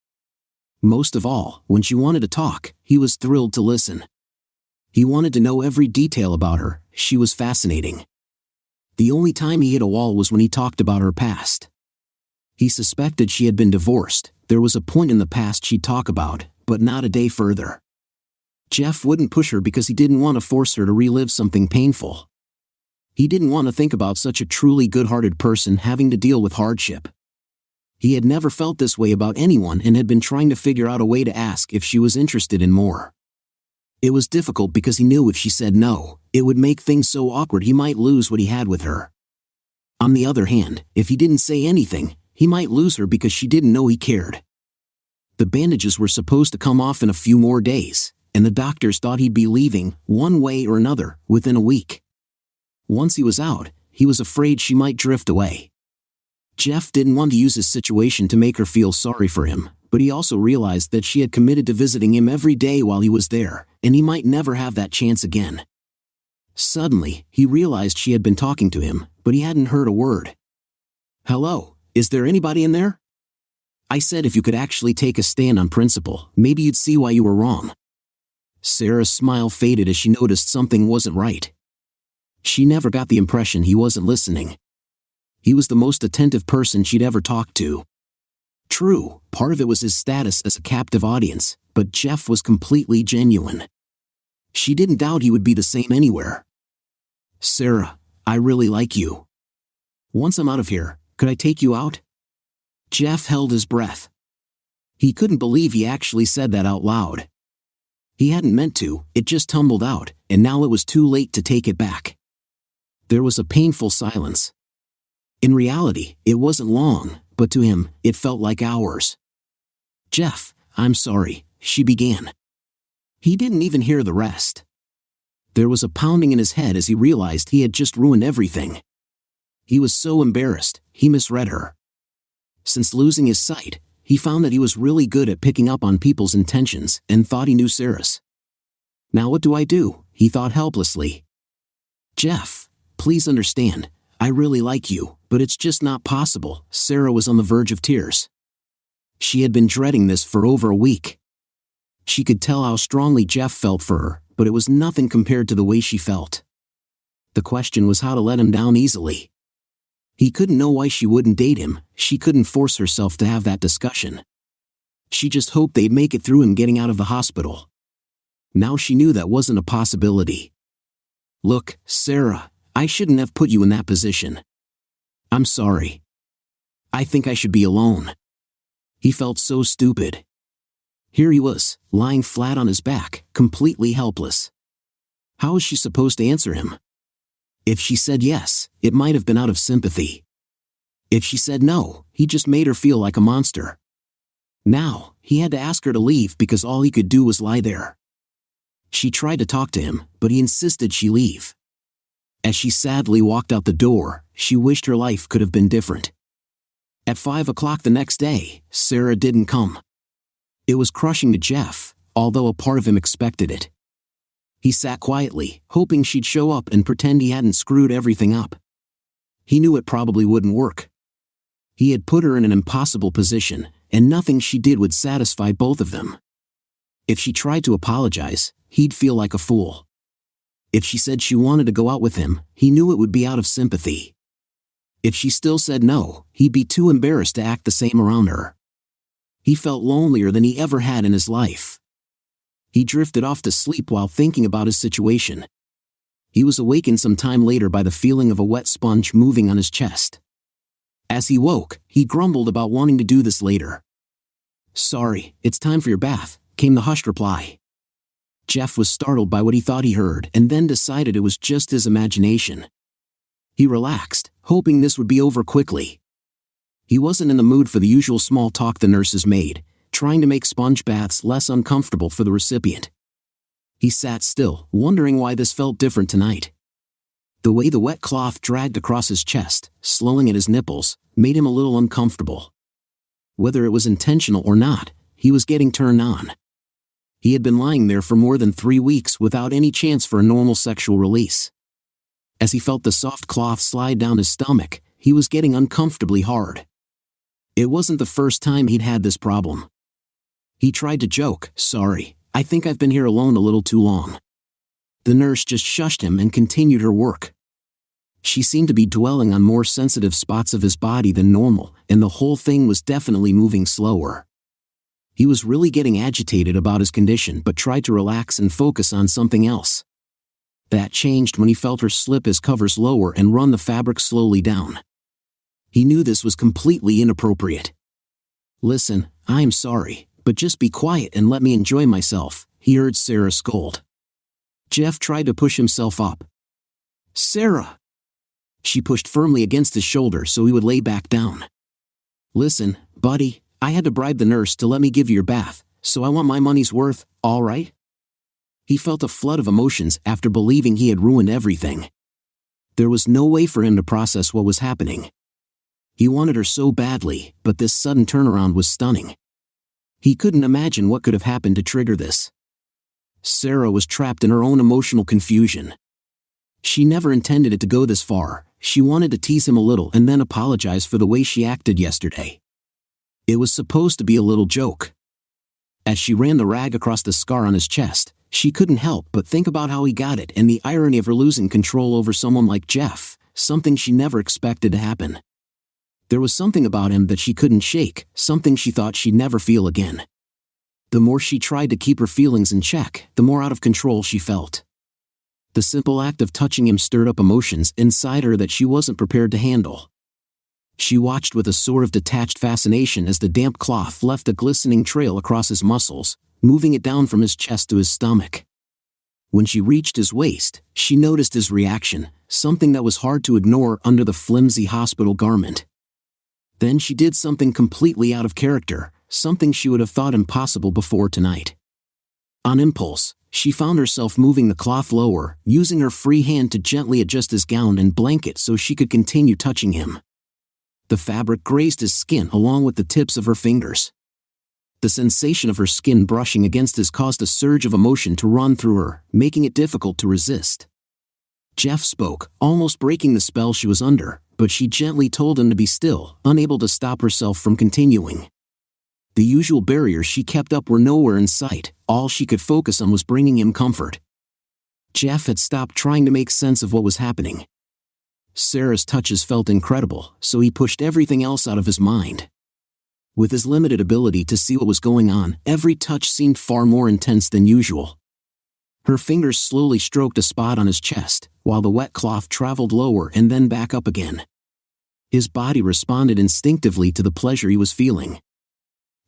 Most of all, when she wanted to talk, he was thrilled to listen. He wanted to know every detail about her. She was fascinating. The only time he hit a wall was when he talked about her past. He suspected she had been divorced. There was a point in the past she'd talk about, but not a day further. Jeff wouldn't push her because he didn't want to force her to relive something painful. He didn't want to think about such a truly good-hearted person having to deal with hardship. He had never felt this way about anyone and had been trying to figure out a way to ask if she was interested in more. It was difficult because he knew if she said no, it would make things so awkward he might lose what he had with her. On the other hand, if he didn't say anything, he might lose her because she didn't know he cared. The bandages were supposed to come off in a few more days, and the doctors thought he'd be leaving, one way or another, within a week. Once he was out, he was afraid she might drift away. Jeff didn't want to use his situation to make her feel sorry for him, but he also realized that she had committed to visiting him every day while he was there, and he might never have that chance again. Suddenly, he realized she had been talking to him, but he hadn't heard a word. "Hello, is there anybody in there? I said if you could actually take a stand on principle, maybe you'd see why you were wrong." Sarah's smile faded as she noticed something wasn't right. She never got the impression he wasn't listening. He was the most attentive person she'd ever talked to. True, part of it was his status as a captive audience, but Jeff was completely genuine. She didn't doubt he would be the same anywhere. "Sarah, I really like you. Once I'm out of here, could I take you out?" Jeff held his breath. He couldn't believe he actually said that out loud. He hadn't meant to, it just tumbled out, and now it was too late to take it back. There was a painful silence. In reality, it wasn't long, but to him, it felt like hours. "Jeff, I'm sorry," she began. He didn't even hear the rest. There was a pounding in his head as he realized he had just ruined everything. He was so embarrassed, he misread her. Since losing his sight, he found that he was really good at picking up on people's intentions and thought he knew Sarah's. "Now what do I do?" he thought helplessly. "Jeff, please understand, I really like you, but it's just not possible." Sarah was on the verge of tears. She had been dreading this for over a week. She could tell how strongly Jeff felt for her, but it was nothing compared to the way she felt. The question was how to let him down easily. He couldn't know why she wouldn't date him. She couldn't force herself to have that discussion. She just hoped they'd make it through him getting out of the hospital. Now she knew that wasn't a possibility. "Look, Sarah, I shouldn't have put you in that position. I'm sorry. I think I should be alone." He felt so stupid. Here he was, lying flat on his back, completely helpless. How was she supposed to answer him? If she said yes, it might have been out of sympathy. If she said no, he just made her feel like a monster. Now, he had to ask her to leave because all he could do was lie there. She tried to talk to him, but he insisted she leave. As she sadly walked out the door, she wished her life could have been different. At 5 o'clock the next day, Sarah didn't come. It was crushing to Jeff, although a part of him expected it. He sat quietly, hoping she'd show up and pretend he hadn't screwed everything up. He knew it probably wouldn't work. He had put her in an impossible position, and nothing she did would satisfy both of them. If she tried to apologize, he'd feel like a fool. If she said she wanted to go out with him, he knew it would be out of sympathy. If she still said no, he'd be too embarrassed to act the same around her. He felt lonelier than he ever had in his life. He drifted off to sleep while thinking about his situation. He was awakened some time later by the feeling of a wet sponge moving on his chest. As he woke, he grumbled about wanting to do this later. "Sorry, it's time for your bath," came the hushed reply. Jeff was startled by what he thought he heard and then decided it was just his imagination. He relaxed, hoping this would be over quickly. He wasn't in the mood for the usual small talk the nurses made, trying to make sponge baths less uncomfortable for the recipient. He sat still, wondering why this felt different tonight. The way the wet cloth dragged across his chest, slowing at his nipples, made him a little uncomfortable. Whether it was intentional or not, he was getting turned on. He had been lying there for more than 3 weeks without any chance for a normal sexual release. As he felt the soft cloth slide down his stomach, he was getting uncomfortably hard. It wasn't the first time he'd had this problem. He tried to joke, "Sorry, I think I've been here alone a little too long." The nurse just shushed him and continued her work. She seemed to be dwelling on more sensitive spots of his body than normal, and the whole thing was definitely moving slower. He was really getting agitated about his condition but tried to relax and focus on something else. That changed when he felt her slip his covers lower and run the fabric slowly down. He knew this was completely inappropriate. "Listen, I'm sorry, but just be quiet and let me enjoy myself," he heard Sarah scold. Jeff tried to push himself up. "Sarah!" She pushed firmly against his shoulder so he would lay back down. "Listen, buddy, I had to bribe the nurse to let me give you your bath, so I want my money's worth, all right?" He felt a flood of emotions after believing he had ruined everything. There was no way for him to process what was happening. He wanted her so badly, but this sudden turnaround was stunning. He couldn't imagine what could have happened to trigger this. Sarah was trapped in her own emotional confusion. She never intended it to go this far. She wanted to tease him a little and then apologize for the way she acted yesterday. It was supposed to be a little joke. As she ran the rag across the scar on his chest, she couldn't help but think about how he got it and the irony of her losing control over someone like Jeff, something she never expected to happen. There was something about him that she couldn't shake, something she thought she'd never feel again. The more she tried to keep her feelings in check, the more out of control she felt. The simple act of touching him stirred up emotions inside her that she wasn't prepared to handle. She watched with a sort of detached fascination as the damp cloth left a glistening trail across his muscles, moving it down from his chest to his stomach. When she reached his waist, she noticed his reaction, something that was hard to ignore under the flimsy hospital garment. Then she did something completely out of character, something she would have thought impossible before tonight. On impulse, she found herself moving the cloth lower, using her free hand to gently adjust his gown and blanket so she could continue touching him. The fabric grazed his skin along with the tips of her fingers. The sensation of her skin brushing against his caused a surge of emotion to run through her, making it difficult to resist. Jeff spoke, almost breaking the spell she was under, but she gently told him to be still, unable to stop herself from continuing. The usual barriers she kept up were nowhere in sight. All she could focus on was bringing him comfort. Jeff had stopped trying to make sense of what was happening. Sarah's touches felt incredible, so he pushed everything else out of his mind. With his limited ability to see what was going on, every touch seemed far more intense than usual. Her fingers slowly stroked a spot on his chest, while the wet cloth traveled lower and then back up again. His body responded instinctively to the pleasure he was feeling.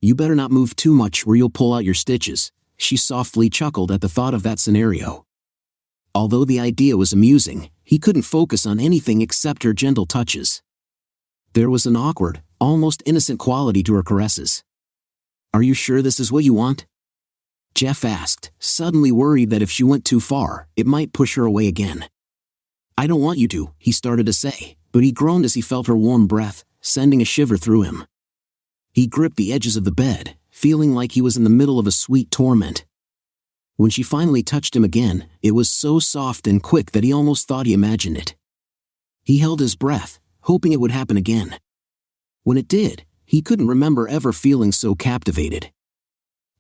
"You better not move too much or you'll pull out your stitches," she softly chuckled at the thought of that scenario. Although the idea was amusing, he couldn't focus on anything except her gentle touches. There was an awkward, almost innocent quality to her caresses. "Are you sure this is what you want?" Jeff asked, suddenly worried that if she went too far, it might push her away again. "I don't want you to," he started to say, but he groaned as he felt her warm breath, sending a shiver through him. He gripped the edges of the bed, feeling like he was in the middle of a sweet torment. When she finally touched him again, it was so soft and quick that he almost thought he imagined it. He held his breath, hoping it would happen again. When it did, he couldn't remember ever feeling so captivated.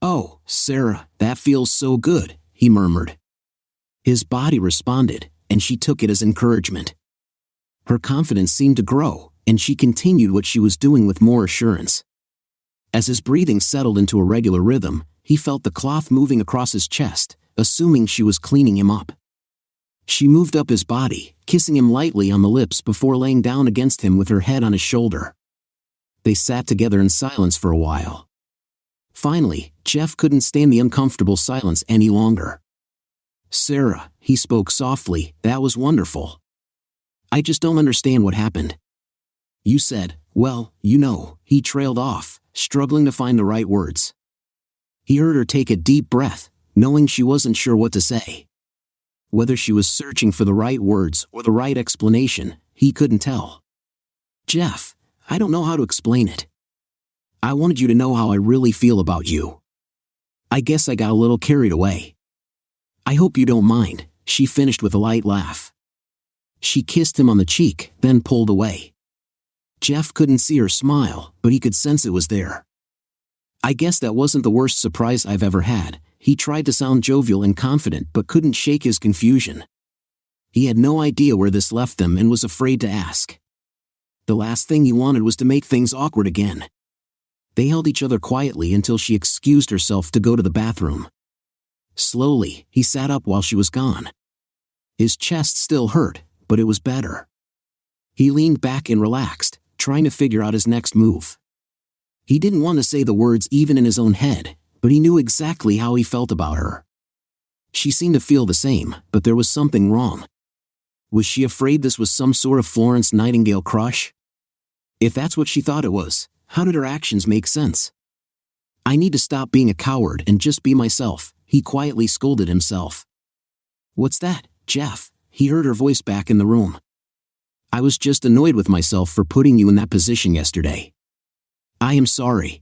"Oh, Sarah, that feels so good," he murmured. His body responded, and she took it as encouragement. Her confidence seemed to grow, and she continued what she was doing with more assurance. As his breathing settled into a regular rhythm, he felt the cloth moving across his chest, assuming she was cleaning him up. She moved up his body, kissing him lightly on the lips before laying down against him with her head on his shoulder. They sat together in silence for a while. Finally, Jeff couldn't stand the uncomfortable silence any longer. "Sarah," he spoke softly, "that was wonderful. I just don't understand what happened." "You said, well, you know," he trailed off, struggling to find the right words. He heard her take a deep breath, knowing she wasn't sure what to say. Whether she was searching for the right words or the right explanation, he couldn't tell. "Jeff, I don't know how to explain it. I wanted you to know how I really feel about you. I guess I got a little carried away. I hope you don't mind," she finished with a light laugh. She kissed him on the cheek, then pulled away. Jeff couldn't see her smile, but he could sense it was there. "I guess that wasn't the worst surprise I've ever had," he tried to sound jovial and confident but couldn't shake his confusion. He had no idea where this left them and was afraid to ask. The last thing he wanted was to make things awkward again. They held each other quietly until she excused herself to go to the bathroom. Slowly, he sat up while she was gone. His chest still hurt, but it was better. He leaned back and relaxed, trying to figure out his next move. He didn't want to say the words even in his own head, but he knew exactly how he felt about her. She seemed to feel the same, but there was something wrong. Was she afraid this was some sort of Florence Nightingale crush? If that's what she thought it was, how did her actions make sense? "I need to stop being a coward and just be myself," he quietly scolded himself. "What's that, Jeff?" he heard her voice back in the room. "I was just annoyed with myself for putting you in that position yesterday. I am sorry.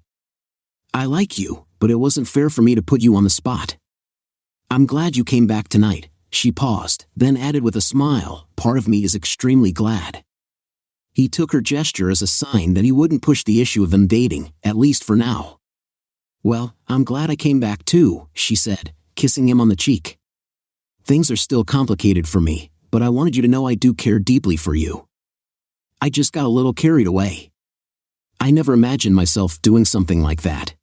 I like you, but it wasn't fair for me to put you on the spot. I'm glad you came back tonight." She paused, then added with a smile, "Part of me is extremely glad." He took her gesture as a sign that he wouldn't push the issue of them dating, at least for now. "Well, I'm glad I came back too," she said, kissing him on the cheek. "Things are still complicated for me, but I wanted you to know I do care deeply for you. I just got a little carried away. I never imagined myself doing something like that."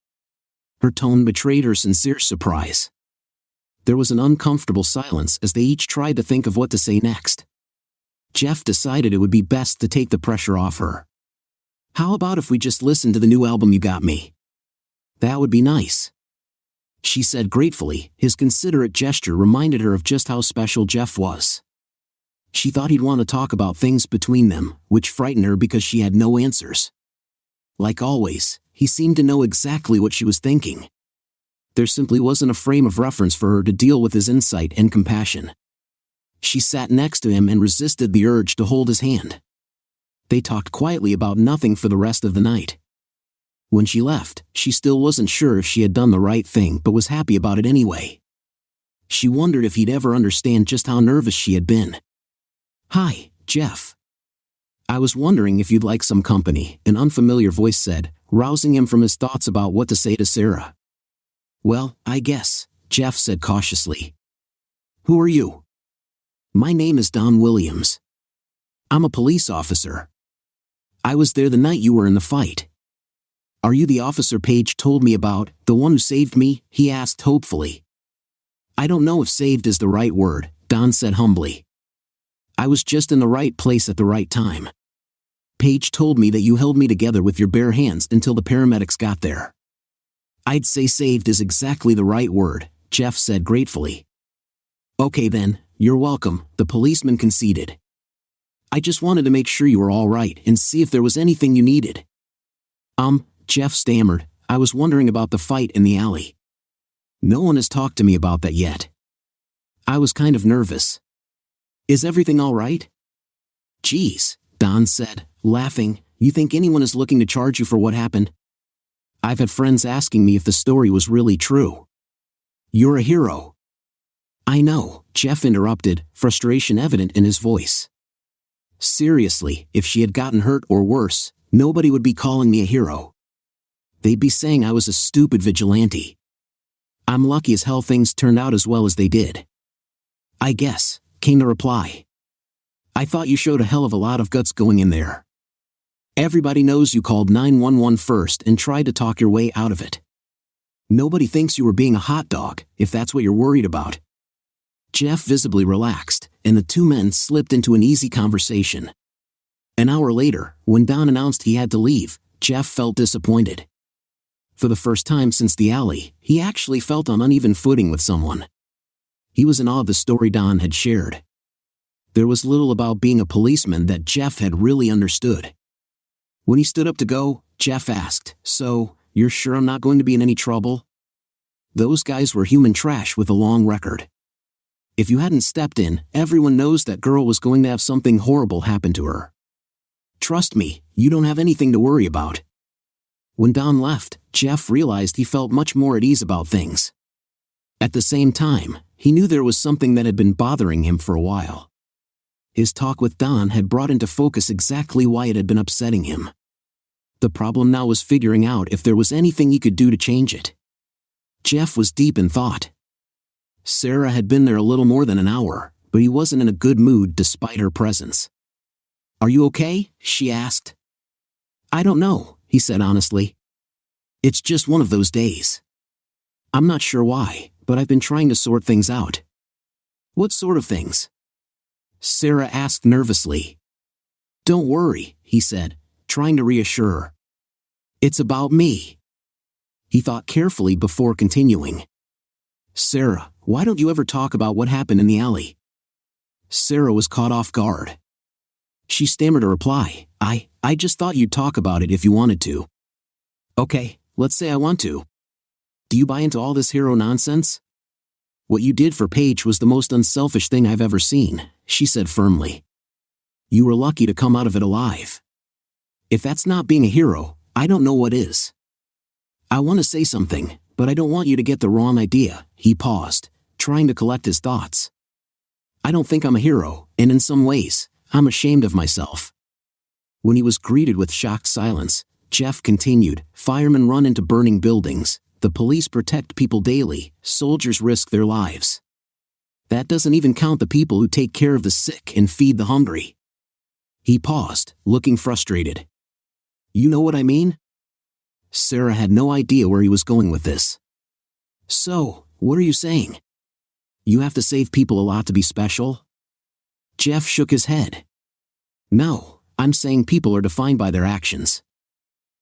Her tone betrayed her sincere surprise. There was an uncomfortable silence as they each tried to think of what to say next. Jeff decided it would be best to take the pressure off her. "How about if we just listen to the new album you got me?" "That would be nice," she said gratefully. His considerate gesture reminded her of just how special Jeff was. She thought he'd want to talk about things between them, which frightened her because she had no answers. Like always, he seemed to know exactly what she was thinking. There simply wasn't a frame of reference for her to deal with his insight and compassion. She sat next to him and resisted the urge to hold his hand. They talked quietly about nothing for the rest of the night. When she left, she still wasn't sure if she had done the right thing but was happy about it anyway. She wondered if he'd ever understand just how nervous she had been. "Hi, Jeff. I was wondering if you'd like some company," an unfamiliar voice said, rousing him from his thoughts about what to say to Sarah. "Well, I guess," Jeff said cautiously. "Who are you?" "My name is Don Williams. I'm a police officer. I was there the night you were in the fight. Are you the officer Paige told me about, the one who saved me? He asked hopefully. I don't know if saved is the right word, Don said humbly. I was just in the right place at the right time. Paige told me that you held me together with your bare hands until the paramedics got there. I'd say saved is exactly the right word, Jeff said gratefully. Okay then, you're welcome, the policeman conceded. I just wanted to make sure you were all right and see if there was anything you needed. Jeff stammered, I was wondering about the fight in the alley. No one has talked to me about that yet. I was kind of nervous. Is everything all right? Geez, Don said, laughing, you think anyone is looking to charge you for what happened? I've had friends asking me if the story was really true. You're a hero. I know, Jeff interrupted, frustration evident in his voice. Seriously, if she had gotten hurt or worse, nobody would be calling me a hero. They'd be saying I was a stupid vigilante. I'm lucky as hell things turned out as well as they did. I guess, came the reply. I thought you showed a hell of a lot of guts going in there. Everybody knows you called 911 first and tried to talk your way out of it. Nobody thinks you were being a hot dog, if that's what you're worried about. Jeff visibly relaxed, and the two men slipped into an easy conversation. An hour later, when Don announced he had to leave, Jeff felt disappointed. For the first time since the alley, he actually felt on uneven footing with someone. He was in awe of the story Don had shared. There was little about being a policeman that Jeff had really understood. When he stood up to go, Jeff asked, So, you're sure I'm not going to be in any trouble? Those guys were human trash with a long record. If you hadn't stepped in, everyone knows that girl was going to have something horrible happen to her. Trust me, you don't have anything to worry about. When Don left, Jeff realized he felt much more at ease about things. At the same time, he knew there was something that had been bothering him for a while. His talk with Don had brought into focus exactly why it had been upsetting him. The problem now was figuring out if there was anything he could do to change it. Jeff was deep in thought. Sarah had been there a little more than an hour, but he wasn't in a good mood despite her presence. Are you okay? She asked. I don't know, he said honestly. It's just one of those days. I'm not sure why, but I've been trying to sort things out. What sort of things? Sarah asked nervously. Don't worry, he said, trying to reassure her. It's about me. He thought carefully before continuing. Sarah, why don't you ever talk about what happened in the alley? Sarah was caught off guard. She stammered a reply. I just thought you'd talk about it if you wanted to. Okay, let's say I want to. Do you buy into all this hero nonsense? What you did for Paige was the most unselfish thing I've ever seen, she said firmly. You were lucky to come out of it alive. If that's not being a hero, I don't know what is. I want to say something, but I don't want you to get the wrong idea, he paused, trying to collect his thoughts. I don't think I'm a hero, and in some ways, I'm ashamed of myself. When he was greeted with shocked silence, Jeff continued, firemen run into burning buildings, the police protect people daily, soldiers risk their lives. That doesn't even count the people who take care of the sick and feed the hungry. He paused, looking frustrated. You know what I mean? Sarah had no idea where he was going with this. So, what are you saying? You have to save people a lot to be special? Jeff shook his head. No, I'm saying people are defined by their actions.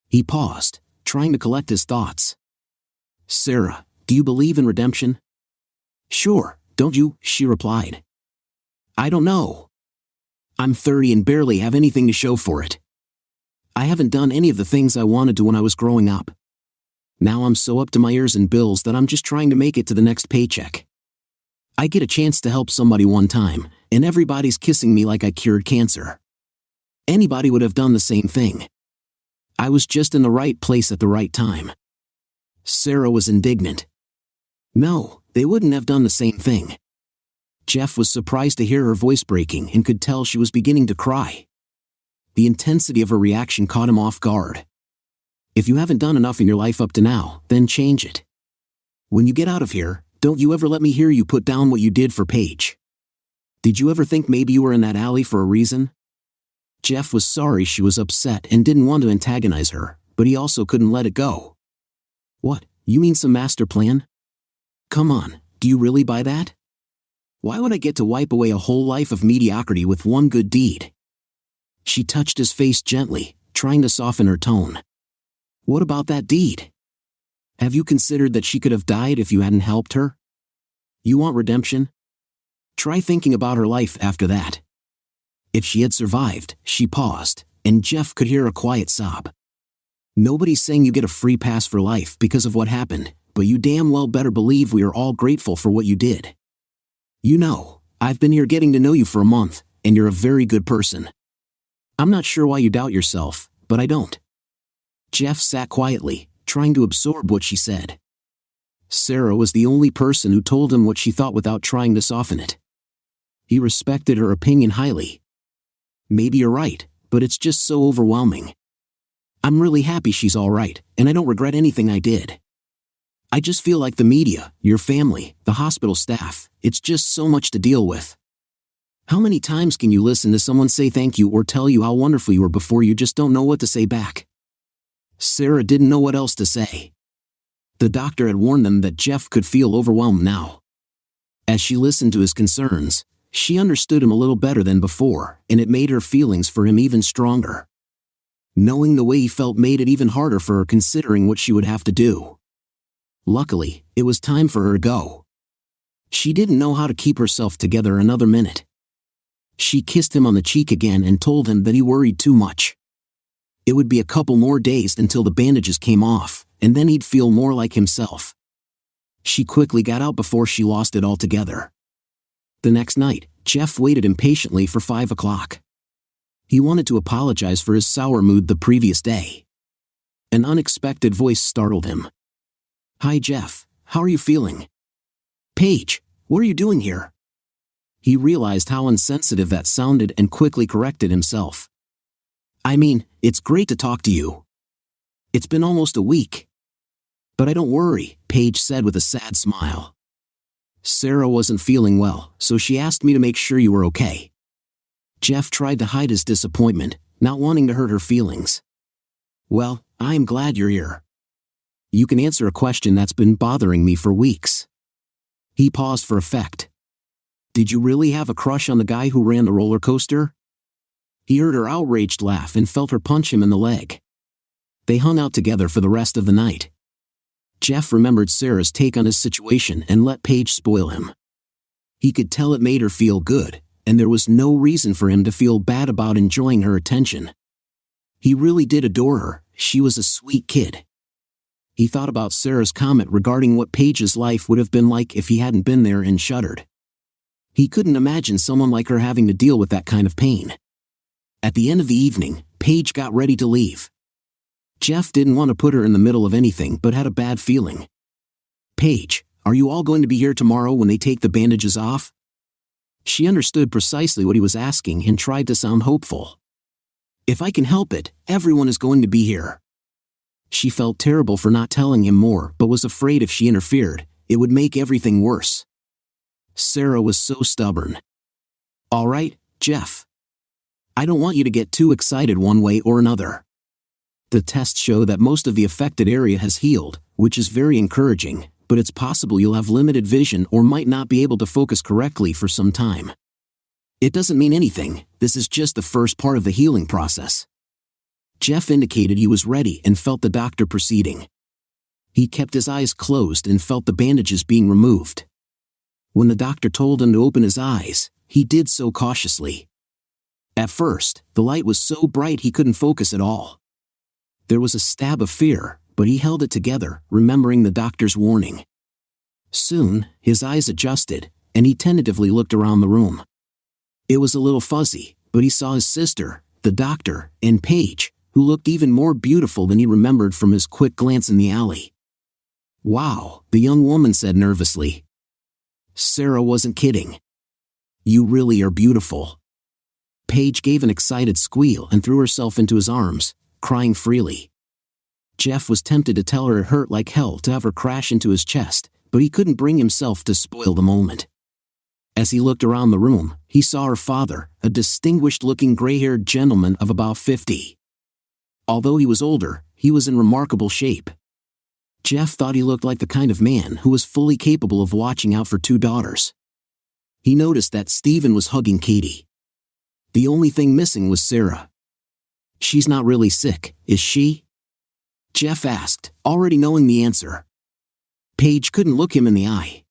He paused, trying to collect his thoughts. Sarah, do you believe in redemption? Sure, don't you? She replied. I don't know. I'm 30 and barely have anything to show for it. I haven't done any of the things I wanted to when I was growing up. Now I'm so up to my ears in bills that I'm just trying to make it to the next paycheck. I get a chance to help somebody one time, and everybody's kissing me like I cured cancer. Anybody would have done the same thing. I was just in the right place at the right time. Sarah was indignant. No, they wouldn't have done the same thing. Jeff was surprised to hear her voice breaking and could tell she was beginning to cry. The intensity of her reaction caught him off guard. If you haven't done enough in your life up to now, then change it. When you get out of here, don't you ever let me hear you put down what you did for Paige. Did you ever think maybe you were in that alley for a reason? Jeff was sorry she was upset and didn't want to antagonize her, but he also couldn't let it go. What, you mean some master plan? Come on, do you really buy that? Why would I get to wipe away a whole life of mediocrity with one good deed? She touched his face gently, trying to soften her tone. What about that deed? Have you considered that she could have died if you hadn't helped her? You want redemption? Try thinking about her life after that. If she had survived, she paused, and Jeff could hear a quiet sob. Nobody's saying you get a free pass for life because of what happened, but you damn well better believe we are all grateful for what you did. You know, I've been here getting to know you for a month, and you're a very good person. I'm not sure why you doubt yourself, but I don't. Jeff sat quietly, trying to absorb what she said. Sarah was the only person who told him what she thought without trying to soften it. He respected her opinion highly. Maybe you're right, but it's just so overwhelming. I'm really happy she's all right, and I don't regret anything I did. I just feel like the media, your family, the hospital staff, it's just so much to deal with. How many times can you listen to someone say thank you or tell you how wonderful you were before you just don't know what to say back? Sarah didn't know what else to say. The doctor had warned them that Jeff could feel overwhelmed now. As she listened to his concerns, she understood him a little better than before, and it made her feelings for him even stronger. Knowing the way he felt made it even harder for her considering what she would have to do. Luckily, it was time for her to go. She didn't know how to keep herself together another minute. She kissed him on the cheek again and told him that he worried too much. It would be a couple more days until the bandages came off, and then he'd feel more like himself. She quickly got out before she lost it altogether. The next night, Jeff waited impatiently for 5 o'clock. He wanted to apologize for his sour mood the previous day. An unexpected voice startled him. Hi Jeff, how are you feeling? Paige, what are you doing here? He realized how insensitive that sounded and quickly corrected himself. I mean, it's great to talk to you. It's been almost a week. But I don't worry, Paige said with a sad smile. Sarah wasn't feeling well, so she asked me to make sure you were okay. Jeff tried to hide his disappointment, not wanting to hurt her feelings. Well, I'm glad you're here. You can answer a question that's been bothering me for weeks. He paused for effect. Did you really have a crush on the guy who ran the roller coaster? He heard her outraged laugh and felt her punch him in the leg. They hung out together for the rest of the night. Jeff remembered Sarah's take on his situation and let Paige spoil him. He could tell it made her feel good, and there was no reason for him to feel bad about enjoying her attention. He really did adore her, she was a sweet kid. He thought about Sarah's comment regarding what Paige's life would have been like if he hadn't been there and shuddered. He couldn't imagine someone like her having to deal with that kind of pain. At the end of the evening, Paige got ready to leave. Jeff didn't want to put her in the middle of anything but had a bad feeling. Paige, are you all going to be here tomorrow when they take the bandages off? She understood precisely what he was asking and tried to sound hopeful. If I can help it, everyone is going to be here. She felt terrible for not telling him more but was afraid if she interfered, it would make everything worse. Sarah was so stubborn. All right, Jeff. I don't want you to get too excited one way or another. The tests show that most of the affected area has healed, which is very encouraging, but it's possible you'll have limited vision or might not be able to focus correctly for some time. It doesn't mean anything, this is just the first part of the healing process. Jeff indicated he was ready and felt the doctor proceeding. He kept his eyes closed and felt the bandages being removed. When the doctor told him to open his eyes, he did so cautiously. At first, the light was so bright he couldn't focus at all. There was a stab of fear, but he held it together, remembering the doctor's warning. Soon, his eyes adjusted, and he tentatively looked around the room. It was a little fuzzy, but he saw his sister, the doctor, and Paige, who looked even more beautiful than he remembered from his quick glance in the alley. Wow, the young woman said nervously. Sarah wasn't kidding. You really are beautiful. Paige gave an excited squeal and threw herself into his arms, crying freely. Jeff was tempted to tell her it hurt like hell to have her crash into his chest, but he couldn't bring himself to spoil the moment. As he looked around the room, he saw her father, a distinguished-looking gray-haired gentleman of about 50. Although he was older, he was in remarkable shape. Jeff thought he looked like the kind of man who was fully capable of watching out for 2 daughters. He noticed that Stephen was hugging Katie. The only thing missing was Sarah. "She's not really sick, is she?" Jeff asked, already knowing the answer. Paige couldn't look him in the eye.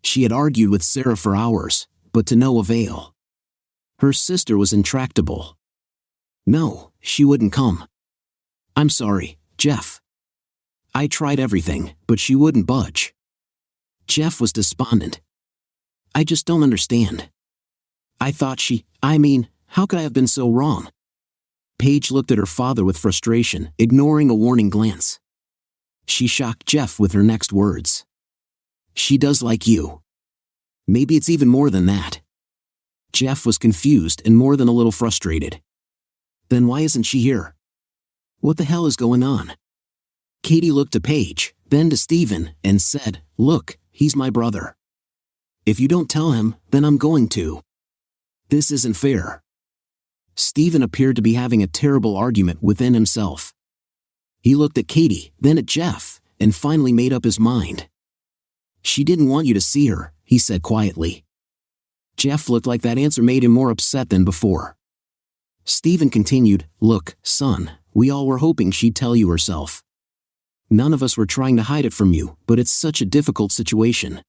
She had argued with Sarah for hours, but to no avail. Her sister was intractable. No, she wouldn't come. "I'm sorry, Jeff. I tried everything, but she wouldn't budge." Jeff was despondent. "I just don't understand. I thought how could I have been so wrong?" Paige looked at her father with frustration, ignoring a warning glance. She shocked Jeff with her next words. "She does like you. Maybe it's even more than that." Jeff was confused and more than a little frustrated. "Then why isn't she here? What the hell is going on?" Katie looked to Paige, then to Stephen, and said, "Look, he's my brother. If you don't tell him, then I'm going to. This isn't fair." Stephen appeared to be having a terrible argument within himself. He looked at Katie, then at Jeff, and finally made up his mind. "She didn't want you to see her," he said quietly. Jeff looked like that answer made him more upset than before. Stephen continued, "Look, son, we all were hoping she'd tell you herself. None of us were trying to hide it from you, but it's such a difficult situation."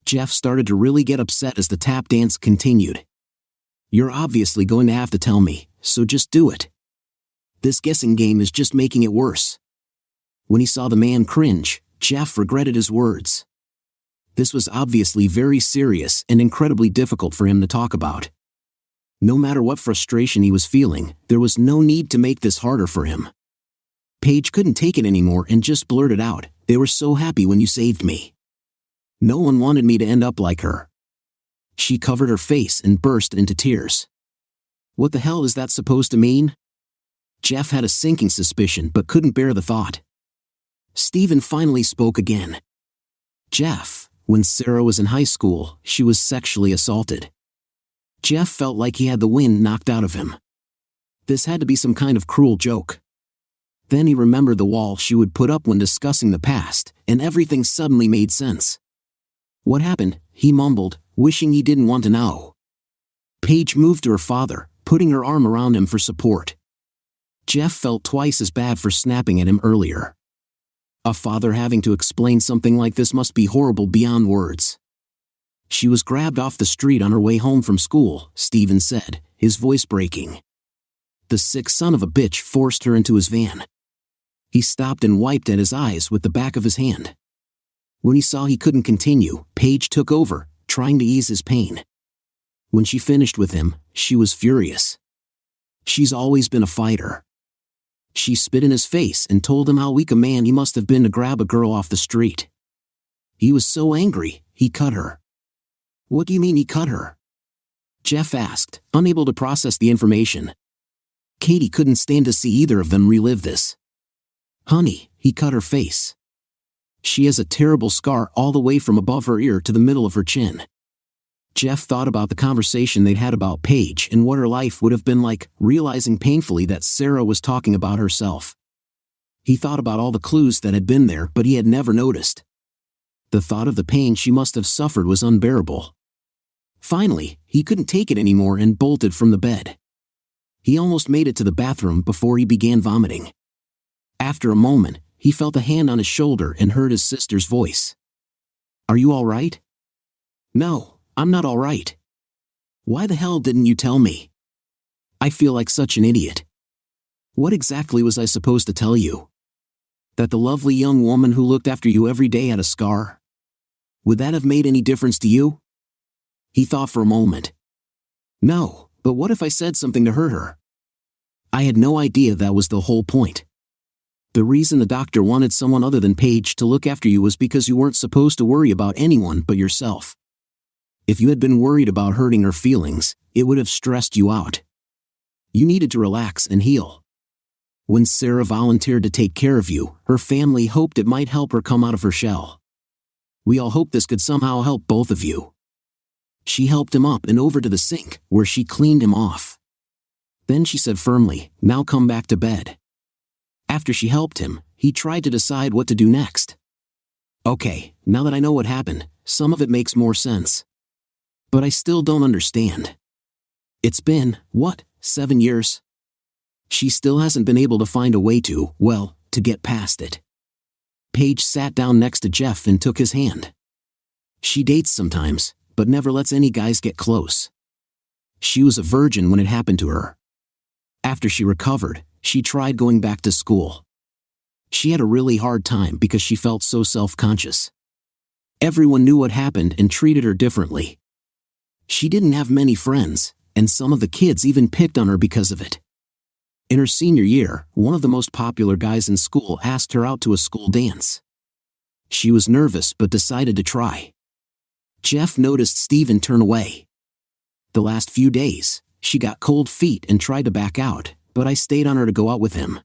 Jeff started to really get upset as the tap dance continued. "You're obviously going to have to tell me, so just do it. This guessing game is just making it worse." When he saw the man cringe, Jeff regretted his words. This was obviously very serious and incredibly difficult for him to talk about. No matter what frustration he was feeling, there was no need to make this harder for him. Paige couldn't take it anymore and just blurted out, "They were so happy when you saved me. No one wanted me to end up like her." She covered her face and burst into tears. What the hell is that supposed to mean? Jeff had a sinking suspicion but couldn't bear the thought. Stephen finally spoke again. "Jeff, when Sarah was in high school, she was sexually assaulted." Jeff felt like he had the wind knocked out of him. This had to be some kind of cruel joke. Then he remembered the wall she would put up when discussing the past, and everything suddenly made sense. "What happened?" he mumbled, wishing he didn't want to know. Paige moved to her father, putting her arm around him for support. Jeff felt twice as bad for snapping at him earlier. A father having to explain something like this must be horrible beyond words. "She was grabbed off the street on her way home from school," Stephen said, his voice breaking. "The sick son of a bitch forced her into his van." He stopped and wiped at his eyes with the back of his hand. When he saw he couldn't continue, Paige took over, trying to ease his pain. When she finished with him, she was furious. She's always been a fighter. She spit in his face and told him how weak a man he must have been to grab a girl off the street. He was so angry, he cut her. "What do you mean he cut her?" Jeff asked, unable to process the information. Katie couldn't stand to see either of them relive this. "Honey, he cut her face. She has a terrible scar all the way from above her ear to the middle of her chin." Jeff thought about the conversation they'd had about Paige and what her life would have been like, realizing painfully that Sarah was talking about herself. He thought about all the clues that had been there but he had never noticed. The thought of the pain she must have suffered was unbearable. Finally, he couldn't take it anymore and bolted from the bed. He almost made it to the bathroom before he began vomiting. After a moment, he felt a hand on his shoulder and heard his sister's voice. "Are you all right?" "No, I'm not all right." "Why the hell didn't you tell me? I feel like such an idiot." "What exactly was I supposed to tell you? That the lovely young woman who looked after you every day had a scar? Would that have made any difference to you?" He thought for a moment. "No, but what if I said something to hurt her? I had no idea that was the whole point. The reason the doctor wanted someone other than Paige to look after you was because you weren't supposed to worry about anyone but yourself. If you had been worried about hurting her feelings, it would have stressed you out. You needed to relax and heal. When Sarah volunteered to take care of you, her family hoped it might help her come out of her shell. We all hoped this could somehow help both of you. She helped him up and over to the sink, where she cleaned him off. Then she said firmly, "Now come back to bed." After she helped him, he tried to decide what to do next. "Okay, now that I know what happened, some of it makes more sense. But I still don't understand. It's been, 7 years? She still hasn't been able to find a way to get past it." Paige sat down next to Jeff and took his hand. "She dates sometimes, but never lets any guys get close. She was a virgin when it happened to her. After she recovered, she tried going back to school. She had a really hard time because she felt so self-conscious. Everyone knew what happened and treated her differently. She didn't have many friends, and some of the kids even picked on her because of it. In her senior year, one of the most popular guys in school asked her out to a school dance. She was nervous but decided to try. Jeff noticed Steven turn away. The last few days, she got cold feet and tried to back out, but I stayed on her to go out with him.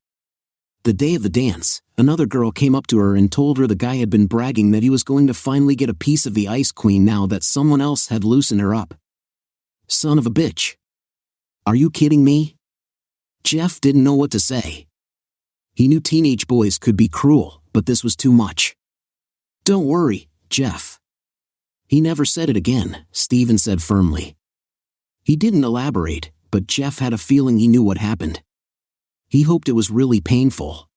The day of the dance, another girl came up to her and told her the guy had been bragging that he was going to finally get a piece of the Ice Queen now that someone else had loosened her up. Son of a bitch. Are you kidding me? Jeff didn't know what to say. He knew teenage boys could be cruel, but this was too much. Don't worry, Jeff. He never said it again, Steven said firmly. He didn't elaborate, but Jeff had a feeling he knew what happened. He hoped it was really painful.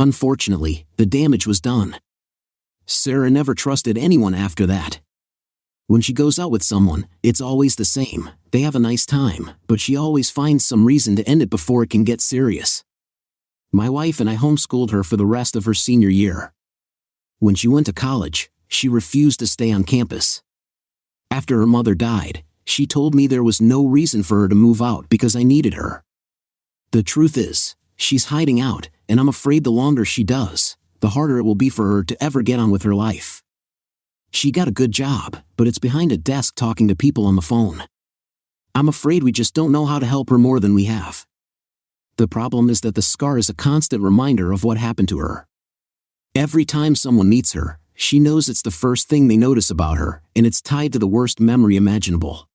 Unfortunately, the damage was done. Sarah never trusted anyone after that. When she goes out with someone, it's always the same. They have a nice time, but she always finds some reason to end it before it can get serious. My wife and I homeschooled her for the rest of her senior year. When she went to college, she refused to stay on campus. After her mother died, she told me there was no reason for her to move out because I needed her. The truth is, she's hiding out, and I'm afraid the longer she does, the harder it will be for her to ever get on with her life. She got a good job, but it's behind a desk talking to people on the phone. I'm afraid we just don't know how to help her more than we have. The problem is that the scar is a constant reminder of what happened to her. Every time someone meets her, she knows it's the first thing they notice about her, and it's tied to the worst memory imaginable.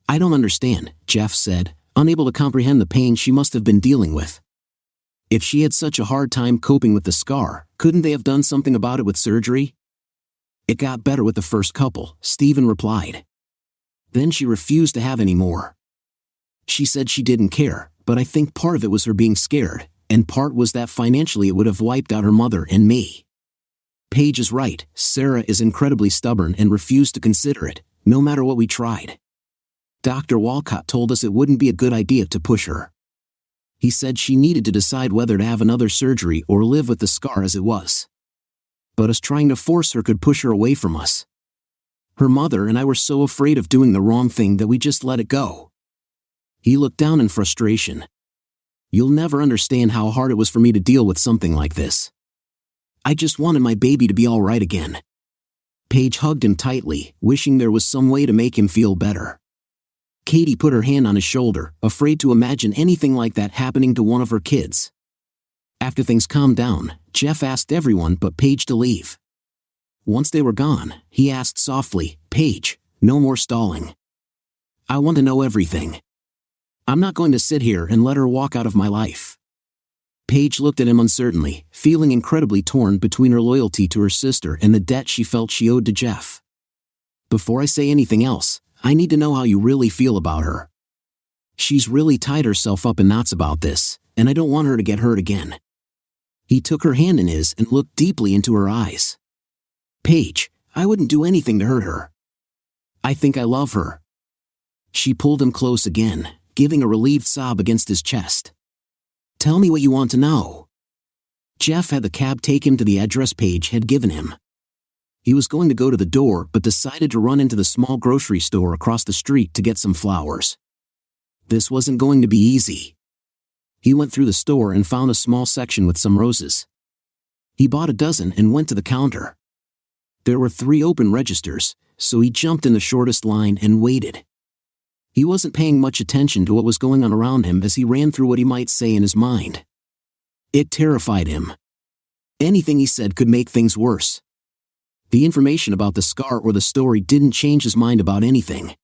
I don't understand, Jeff said, unable to comprehend the pain she must have been dealing with. If she had such a hard time coping with the scar, couldn't they have done something about it with surgery? It got better with the first couple, Steven replied. Then she refused to have any more. She said she didn't care, but I think part of it was her being scared, and part was that financially it would have wiped out her mother and me. Paige is right, Sarah is incredibly stubborn and refused to consider it, no matter what we tried. Dr. Walcott told us it wouldn't be a good idea to push her. He said she needed to decide whether to have another surgery or live with the scar as it was. But us trying to force her could push her away from us. Her mother and I were so afraid of doing the wrong thing that we just let it go. He looked down in frustration. You'll never understand how hard it was for me to deal with something like this. I just wanted my baby to be all right again. Paige hugged him tightly, wishing there was some way to make him feel better. Katie put her hand on his shoulder, afraid to imagine anything like that happening to one of her kids. After things calmed down, Jeff asked everyone but Paige to leave. Once they were gone, he asked softly, Paige, no more stalling. I want to know everything. I'm not going to sit here and let her walk out of my life. Paige looked at him uncertainly, feeling incredibly torn between her loyalty to her sister and the debt she felt she owed to Jeff. Before I say anything else, I need to know how you really feel about her. She's really tied herself up in knots about this, and I don't want her to get hurt again. He took her hand in his and looked deeply into her eyes. Paige, I wouldn't do anything to hurt her. I think I love her. She pulled him close again, giving a relieved sob against his chest. Tell me what you want to know. Jeff had the cab take him to the address Paige had given him. He was going to go to the door but decided to run into the small grocery store across the street to get some flowers. This wasn't going to be easy. He went through the store and found a small section with some roses. He bought a dozen and went to the counter. There were 3 open registers, so he jumped in the shortest line and waited. He wasn't paying much attention to what was going on around him as he ran through what he might say in his mind. It terrified him. Anything he said could make things worse. The information about the scar or the story didn't change his mind about anything.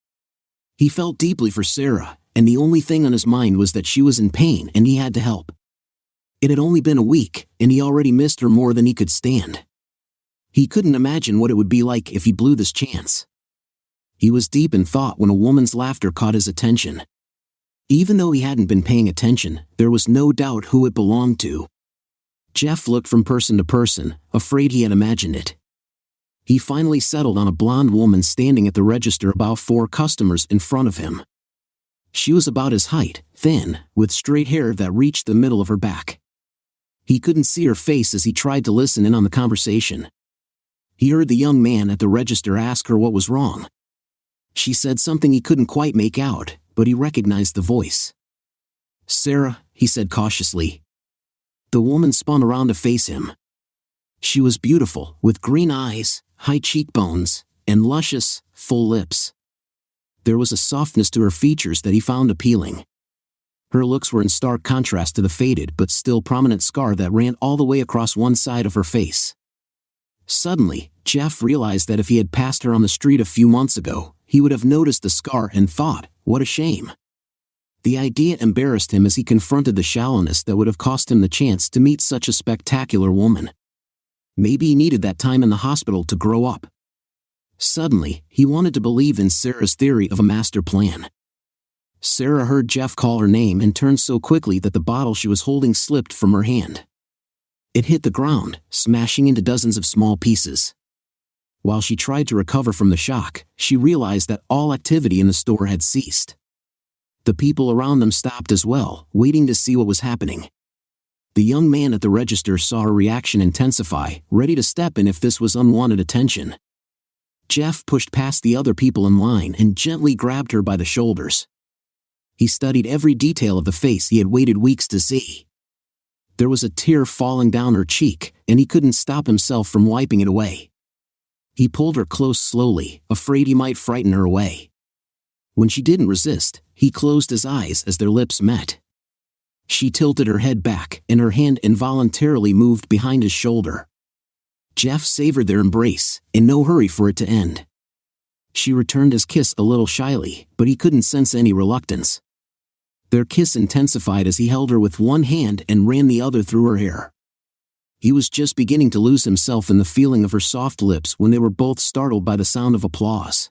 He felt deeply for Sarah, and the only thing on his mind was that she was in pain and he had to help. It had only been a week, and he already missed her more than he could stand. He couldn't imagine what it would be like if he blew this chance. He was deep in thought when a woman's laughter caught his attention. Even though he hadn't been paying attention, there was no doubt who it belonged to. Jeff looked from person to person, afraid he had imagined it. He finally settled on a blonde woman standing at the register about 4 customers in front of him. She was about his height, thin, with straight hair that reached the middle of her back. He couldn't see her face as he tried to listen in on the conversation. He heard the young man at the register ask her what was wrong. She said something he couldn't quite make out, but he recognized the voice. "Sarah," he said cautiously. The woman spun around to face him. She was beautiful, with green eyes, high cheekbones, and luscious, full lips. There was a softness to her features that he found appealing. Her looks were in stark contrast to the faded but still prominent scar that ran all the way across one side of her face. Suddenly, Jeff realized that if he had passed her on the street a few months ago, he would have noticed the scar and thought, what a shame. The idea embarrassed him as he confronted the shallowness that would have cost him the chance to meet such a spectacular woman. Maybe he needed that time in the hospital to grow up. Suddenly, he wanted to believe in Sarah's theory of a master plan. Sarah heard Jeff call her name and turned so quickly that the bottle she was holding slipped from her hand. It hit the ground, smashing into dozens of small pieces. While she tried to recover from the shock, she realized that all activity in the store had ceased. The people around them stopped as well, waiting to see what was happening. The young man at the register saw her reaction intensify, ready to step in if this was unwanted attention. Jeff pushed past the other people in line and gently grabbed her by the shoulders. He studied every detail of the face he had waited weeks to see. There was a tear falling down her cheek, and he couldn't stop himself from wiping it away. He pulled her close slowly, afraid he might frighten her away. When she didn't resist, he closed his eyes as their lips met. She tilted her head back, and her hand involuntarily moved behind his shoulder. Jeff savored their embrace, in no hurry for it to end. She returned his kiss a little shyly, but he couldn't sense any reluctance. Their kiss intensified as he held her with one hand and ran the other through her hair. He was just beginning to lose himself in the feeling of her soft lips when they were both startled by the sound of applause.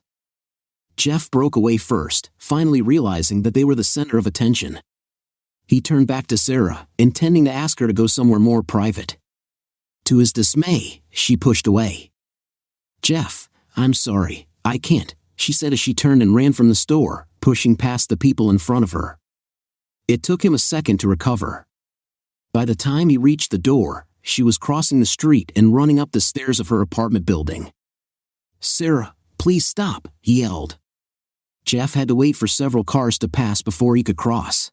Jeff broke away first, finally realizing that they were the center of attention. He turned back to Sarah, intending to ask her to go somewhere more private. To his dismay, she pushed away. "Jeff, I'm sorry, I can't," she said as she turned and ran from the store, pushing past the people in front of her. It took him a second to recover. By the time he reached the door, she was crossing the street and running up the stairs of her apartment building. "Sarah, please stop," he yelled. Jeff had to wait for several cars to pass before he could cross.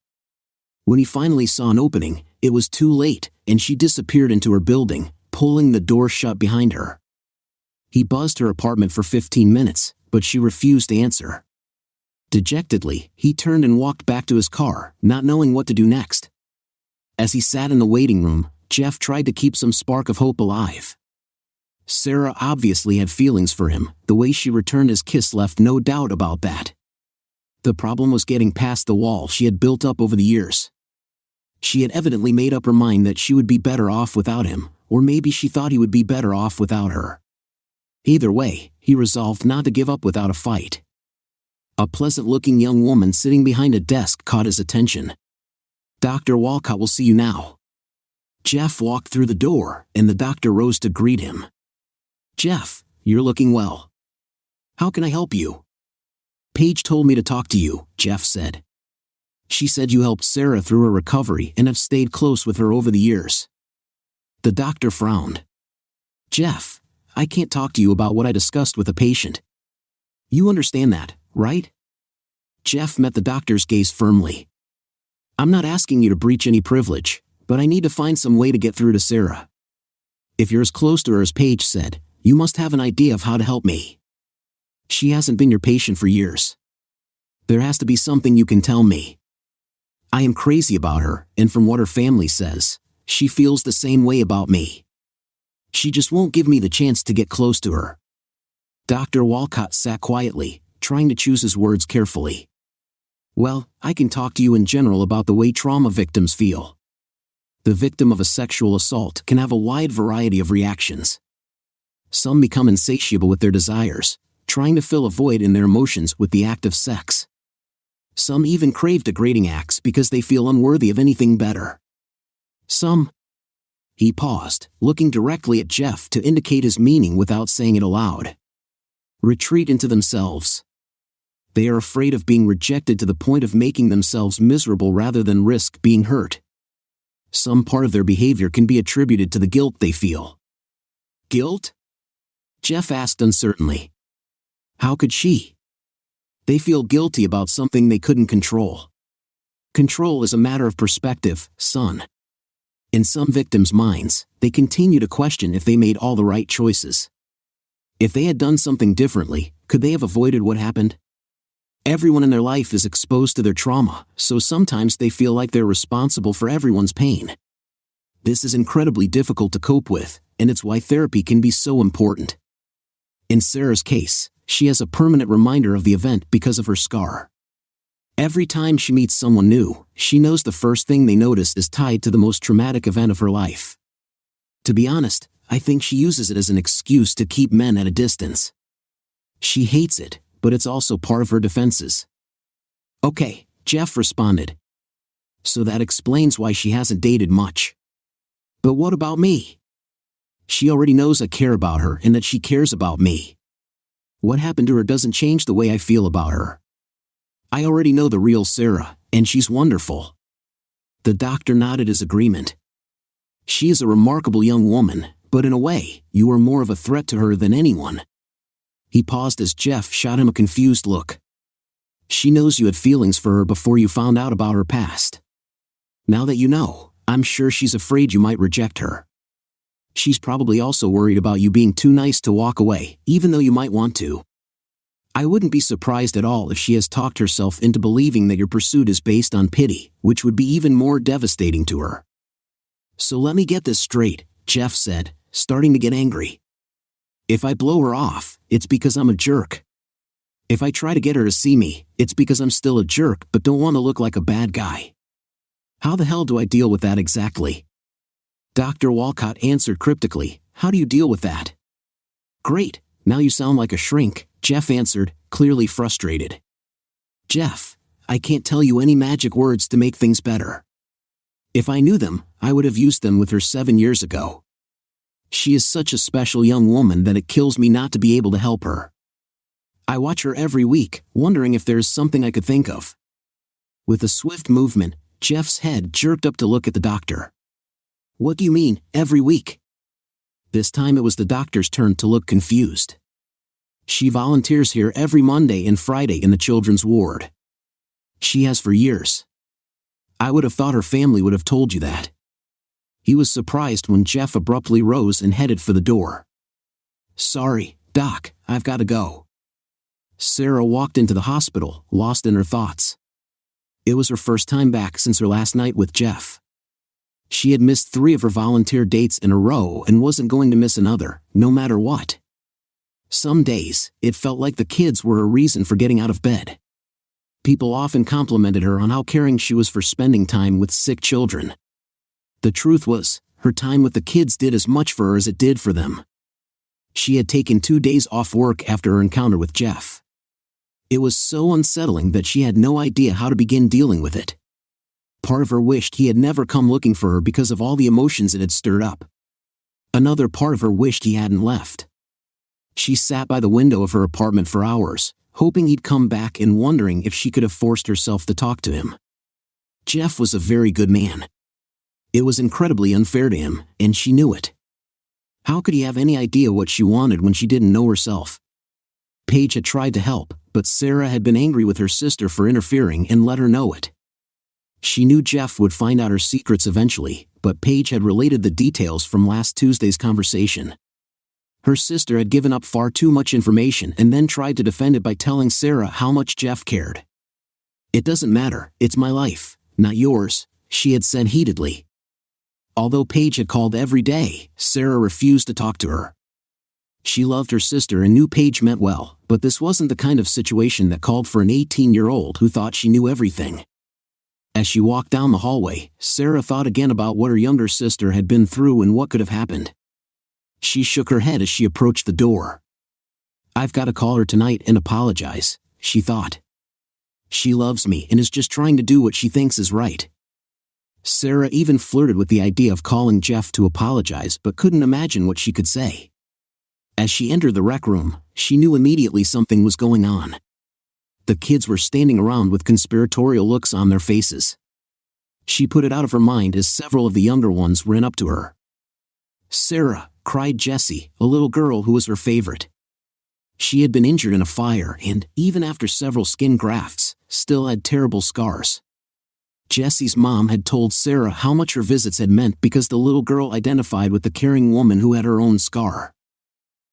When he finally saw an opening, it was too late, and she disappeared into her building, pulling the door shut behind her. He buzzed her apartment for 15 minutes, but she refused to answer. Dejectedly, he turned and walked back to his car, not knowing what to do next. As he sat in the waiting room, Jeff tried to keep some spark of hope alive. Sarah obviously had feelings for him, the way she returned his kiss left no doubt about that. The problem was getting past the wall she had built up over the years. She had evidently made up her mind that she would be better off without him, or maybe she thought he would be better off without her. Either way, he resolved not to give up without a fight. A pleasant-looking young woman sitting behind a desk caught his attention. "Dr. Walcott will see you now." Jeff walked through the door, and the doctor rose to greet him. "Jeff, you're looking well. How can I help you?" "Paige told me to talk to you," Jeff said. "She said you helped Sarah through her recovery and have stayed close with her over the years." The doctor frowned. "Jeff, I can't talk to you about what I discussed with a patient. You understand that, right?" Jeff met the doctor's gaze firmly. "I'm not asking you to breach any privilege, but I need to find some way to get through to Sarah. If you're as close to her as Paige said, you must have an idea of how to help me. She hasn't been your patient for years. There has to be something you can tell me. I am crazy about her, and from what her family says, she feels the same way about me. She just won't give me the chance to get close to her." Dr. Walcott sat quietly, trying to choose his words carefully. Well, I can talk to you in general about the way trauma victims feel. The victim of a sexual assault can have a wide variety of reactions. Some become insatiable with their desires, trying to fill a void in their emotions with the act of sex. Some even crave degrading acts because they feel unworthy of anything better. Some. He paused, looking directly at Jeff to indicate his meaning without saying it aloud. Retreat into themselves. They are afraid of being rejected to the point of making themselves miserable rather than risk being hurt. Some part of their behavior can be attributed to the guilt they feel. Guilt? Jeff asked uncertainly. How could she? They feel guilty about something they couldn't control. Control is a matter of perspective, son. In some victims' minds, they continue to question if they made all the right choices. If they had done something differently, could they have avoided what happened? Everyone in their life is exposed to their trauma, so sometimes they feel like they're responsible for everyone's pain. This is incredibly difficult to cope with, and it's why therapy can be so important. In Sarah's case, she has a permanent reminder of the event because of her scar. Every time she meets someone new, she knows the first thing they notice is tied to the most traumatic event of her life. To be honest, I think she uses it as an excuse to keep men at a distance. She hates it, but it's also part of her defenses. Okay, Jeff responded. So that explains why she hasn't dated much. But what about me? She already knows I care about her and that she cares about me. What happened to her doesn't change the way I feel about her. I already know the real Sarah, and she's wonderful. The doctor nodded his agreement. She is a remarkable young woman, but in a way, you are more of a threat to her than anyone. He paused as Jeff shot him a confused look. She knows you had feelings for her before you found out about her past. Now that you know, I'm sure she's afraid you might reject her. She's probably also worried about you being too nice to walk away, even though you might want to. I wouldn't be surprised at all if she has talked herself into believing that your pursuit is based on pity, which would be even more devastating to her. So let me get this straight, Jeff said, starting to get angry. If I blow her off, it's because I'm a jerk. If I try to get her to see me, it's because I'm still a jerk but don't want to look like a bad guy. How the hell do I deal with that exactly? Dr. Walcott answered cryptically, how do you deal with that? Great, now you sound like a shrink, Jeff answered, clearly frustrated. Jeff, I can't tell you any magic words to make things better. If I knew them, I would have used them with her 7 years ago. She is such a special young woman that it kills me not to be able to help her. I watch her every week, wondering if there is something I could think of. With a swift movement, Jeff's head jerked up to look at the doctor. What do you mean, every week? This time it was the doctor's turn to look confused. She volunteers here every Monday and Friday in the children's ward. She has for years. I would have thought her family would have told you that. He was surprised when Jeff abruptly rose and headed for the door. Sorry, Doc, I've got to go. Sarah walked into the hospital, lost in her thoughts. It was her first time back since her last night with Jeff. She had missed 3 of her volunteer dates in a row and wasn't going to miss another, no matter what. Some days, it felt like the kids were a reason for getting out of bed. People often complimented her on how caring she was for spending time with sick children. The truth was, her time with the kids did as much for her as it did for them. She had taken 2 days off work after her encounter with Jeff. It was so unsettling that she had no idea how to begin dealing with it. Part of her wished he had never come looking for her because of all the emotions it had stirred up. Another part of her wished he hadn't left. She sat by the window of her apartment for hours, hoping he'd come back and wondering if she could have forced herself to talk to him. Jeff was a very good man. It was incredibly unfair to him, and she knew it. How could he have any idea what she wanted when she didn't know herself? Paige had tried to help, but Sarah had been angry with her sister for interfering and let her know it. She knew Jeff would find out her secrets eventually, but Paige had related the details from last Tuesday's conversation. Her sister had given up far too much information and then tried to defend it by telling Sarah how much Jeff cared. It doesn't matter, it's my life, not yours, she had said heatedly. Although Paige had called every day, Sarah refused to talk to her. She loved her sister and knew Paige meant well, but this wasn't the kind of situation that called for an 18-year-old who thought she knew everything. As she walked down the hallway, Sarah thought again about what her younger sister had been through and what could have happened. She shook her head as she approached the door. "I've got to call her tonight and apologize," she thought. "She loves me and is just trying to do what she thinks is right." Sarah even flirted with the idea of calling Jeff to apologize but couldn't imagine what she could say. As she entered the rec room, she knew immediately something was going on. The kids were standing around with conspiratorial looks on their faces. She put it out of her mind as several of the younger ones ran up to her. "Sarah," cried Jessie, a little girl who was her favorite. She had been injured in a fire and, even after several skin grafts, still had terrible scars. Jessie's mom had told Sarah how much her visits had meant because the little girl identified with the caring woman who had her own scar.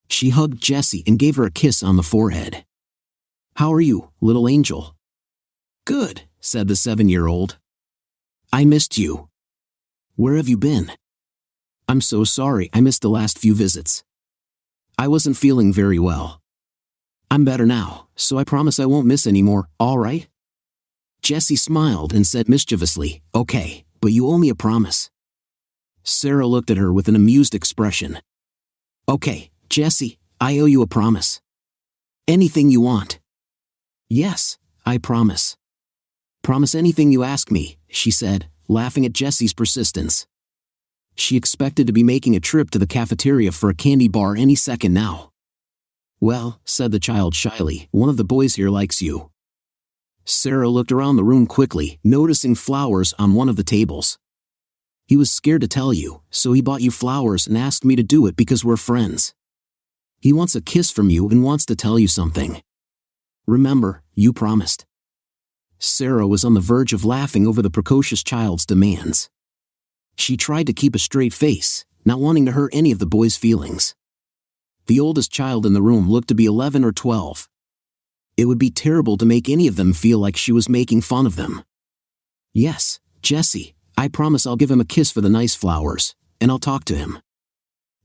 She hugged Jessie and gave her a kiss on the forehead. "How are you, little angel?" "Good," said the 7-year-old. "I missed you. Where have you been?" "I'm so sorry I missed the last few visits. I wasn't feeling very well. I'm better now, so I promise I won't miss any more, all right?" Jessie smiled and said mischievously, "Okay, but you owe me a promise." Sarah looked at her with an amused expression. "Okay, Jessie, I owe you a promise. Anything you want." "Yes, I promise." "Promise anything you ask me," she said, laughing at Jessie's persistence. She expected to be making a trip to the cafeteria for a candy bar any second now. "Well," said the child shyly, "one of the boys here likes you." Sarah looked around the room quickly, noticing flowers on one of the tables. "He was scared to tell you, so he bought you flowers and asked me to do it because we're friends. He wants a kiss from you and wants to tell you something. Remember, you promised." Sarah was on the verge of laughing over the precocious child's demands. She tried to keep a straight face, not wanting to hurt any of the boys' feelings. The oldest child in the room looked to be 11 or 12. It would be terrible to make any of them feel like she was making fun of them. "Yes, Jessie, I promise I'll give him a kiss for the nice flowers, and I'll talk to him."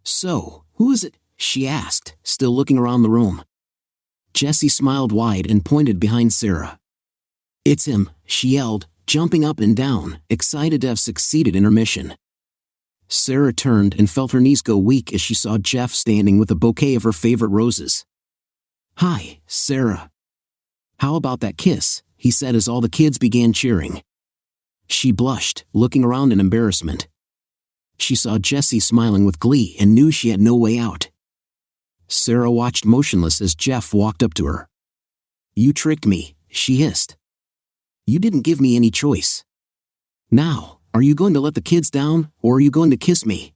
"So, who is it?" she asked, still looking around the room. Jessie smiled wide and pointed behind Sarah. "It's him," she yelled, jumping up and down, excited to have succeeded in her mission. Sarah turned and felt her knees go weak as she saw Jeff standing with a bouquet of her favorite roses. "Hi, Sarah. How about that kiss?" he said as all the kids began cheering. She blushed, looking around in embarrassment. She saw Jessie smiling with glee and knew she had no way out. Sarah watched motionless as Jeff walked up to her. "You tricked me," she hissed. "You didn't give me any choice. Now, are you going to let the kids down, or are you going to kiss me?"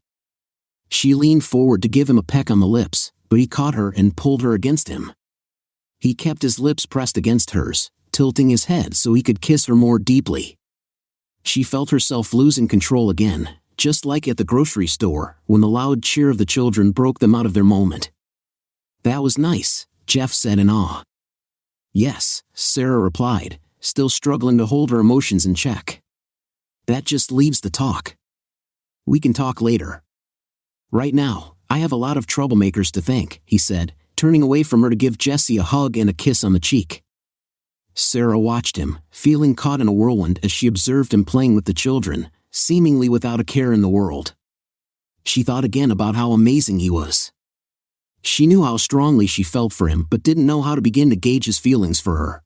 She leaned forward to give him a peck on the lips, but he caught her and pulled her against him. He kept his lips pressed against hers, tilting his head so he could kiss her more deeply. She felt herself losing control again, just like at the grocery store, when the loud cheer of the children broke them out of their moment. "That was nice," Jeff said in awe. "Yes," Sarah replied, still struggling to hold her emotions in check. "That just leaves the talk. We can talk later. Right now, I have a lot of troublemakers to thank," he said, turning away from her to give Jessie a hug and a kiss on the cheek. Sarah watched him, feeling caught in a whirlwind as she observed him playing with the children, seemingly without a care in the world. She thought again about how amazing he was. She knew how strongly she felt for him but didn't know how to begin to gauge his feelings for her.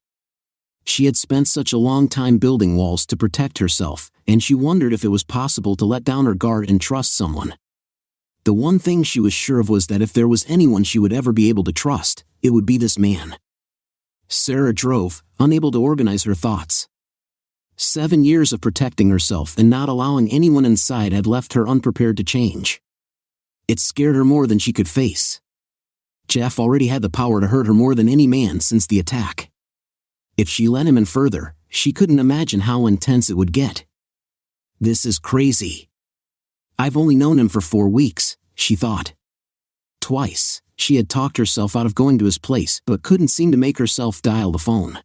She had spent such a long time building walls to protect herself, and she wondered if it was possible to let down her guard and trust someone. The one thing she was sure of was that if there was anyone she would ever be able to trust, it would be this man. Sarah drove, unable to organize her thoughts. 7 years of protecting herself and not allowing anyone inside had left her unprepared to change. It scared her more than she could face. Jeff already had the power to hurt her more than any man since the attack. If she let him in further, she couldn't imagine how intense it would get. "This is crazy. I've only known him for 4 weeks, she thought. Twice, she had talked herself out of going to his place but couldn't seem to make herself dial the phone.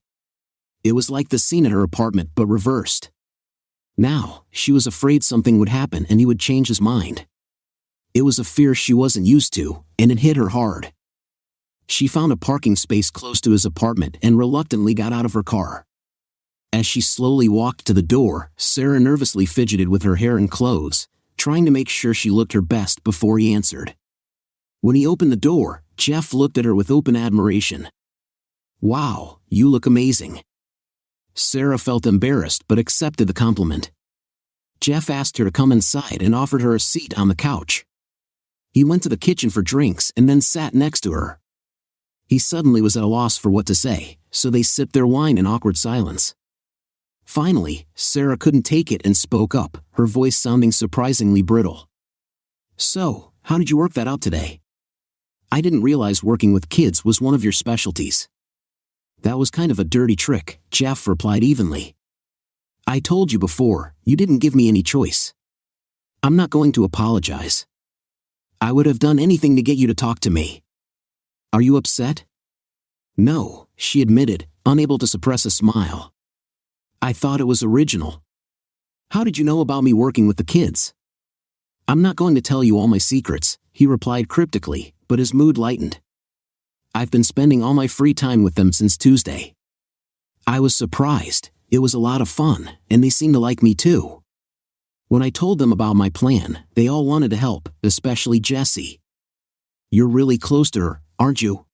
It was like the scene at her apartment but reversed. Now, she was afraid something would happen and he would change his mind. It was a fear she wasn't used to, and it hit her hard. She found a parking space close to his apartment and reluctantly got out of her car. As she slowly walked to the door, Sarah nervously fidgeted with her hair and clothes, trying to make sure she looked her best before he answered. When he opened the door, Jeff looked at her with open admiration. "Wow, you look amazing." Sarah felt embarrassed but accepted the compliment. Jeff asked her to come inside and offered her a seat on the couch. He went to the kitchen for drinks and then sat next to her. He suddenly was at a loss for what to say, so they sipped their wine in awkward silence. Finally, Sarah couldn't take it and spoke up, her voice sounding surprisingly brittle. "So, how did you work that out today? I didn't realize working with kids was one of your specialties." "That was kind of a dirty trick," Jeff replied evenly. "I told you before, you didn't give me any choice. I'm not going to apologize. I would have done anything to get you to talk to me. Are you upset?" "No," she admitted, unable to suppress a smile. "I thought it was original." "How did you know about me working with the kids?" "I'm not going to tell you all my secrets," he replied cryptically, but his mood lightened. "I've been spending all my free time with them since Tuesday. I was surprised. It was a lot of fun, and they seemed to like me too. When I told them about my plan, they all wanted to help, especially Jessie." "You're really close to her, aren't you?"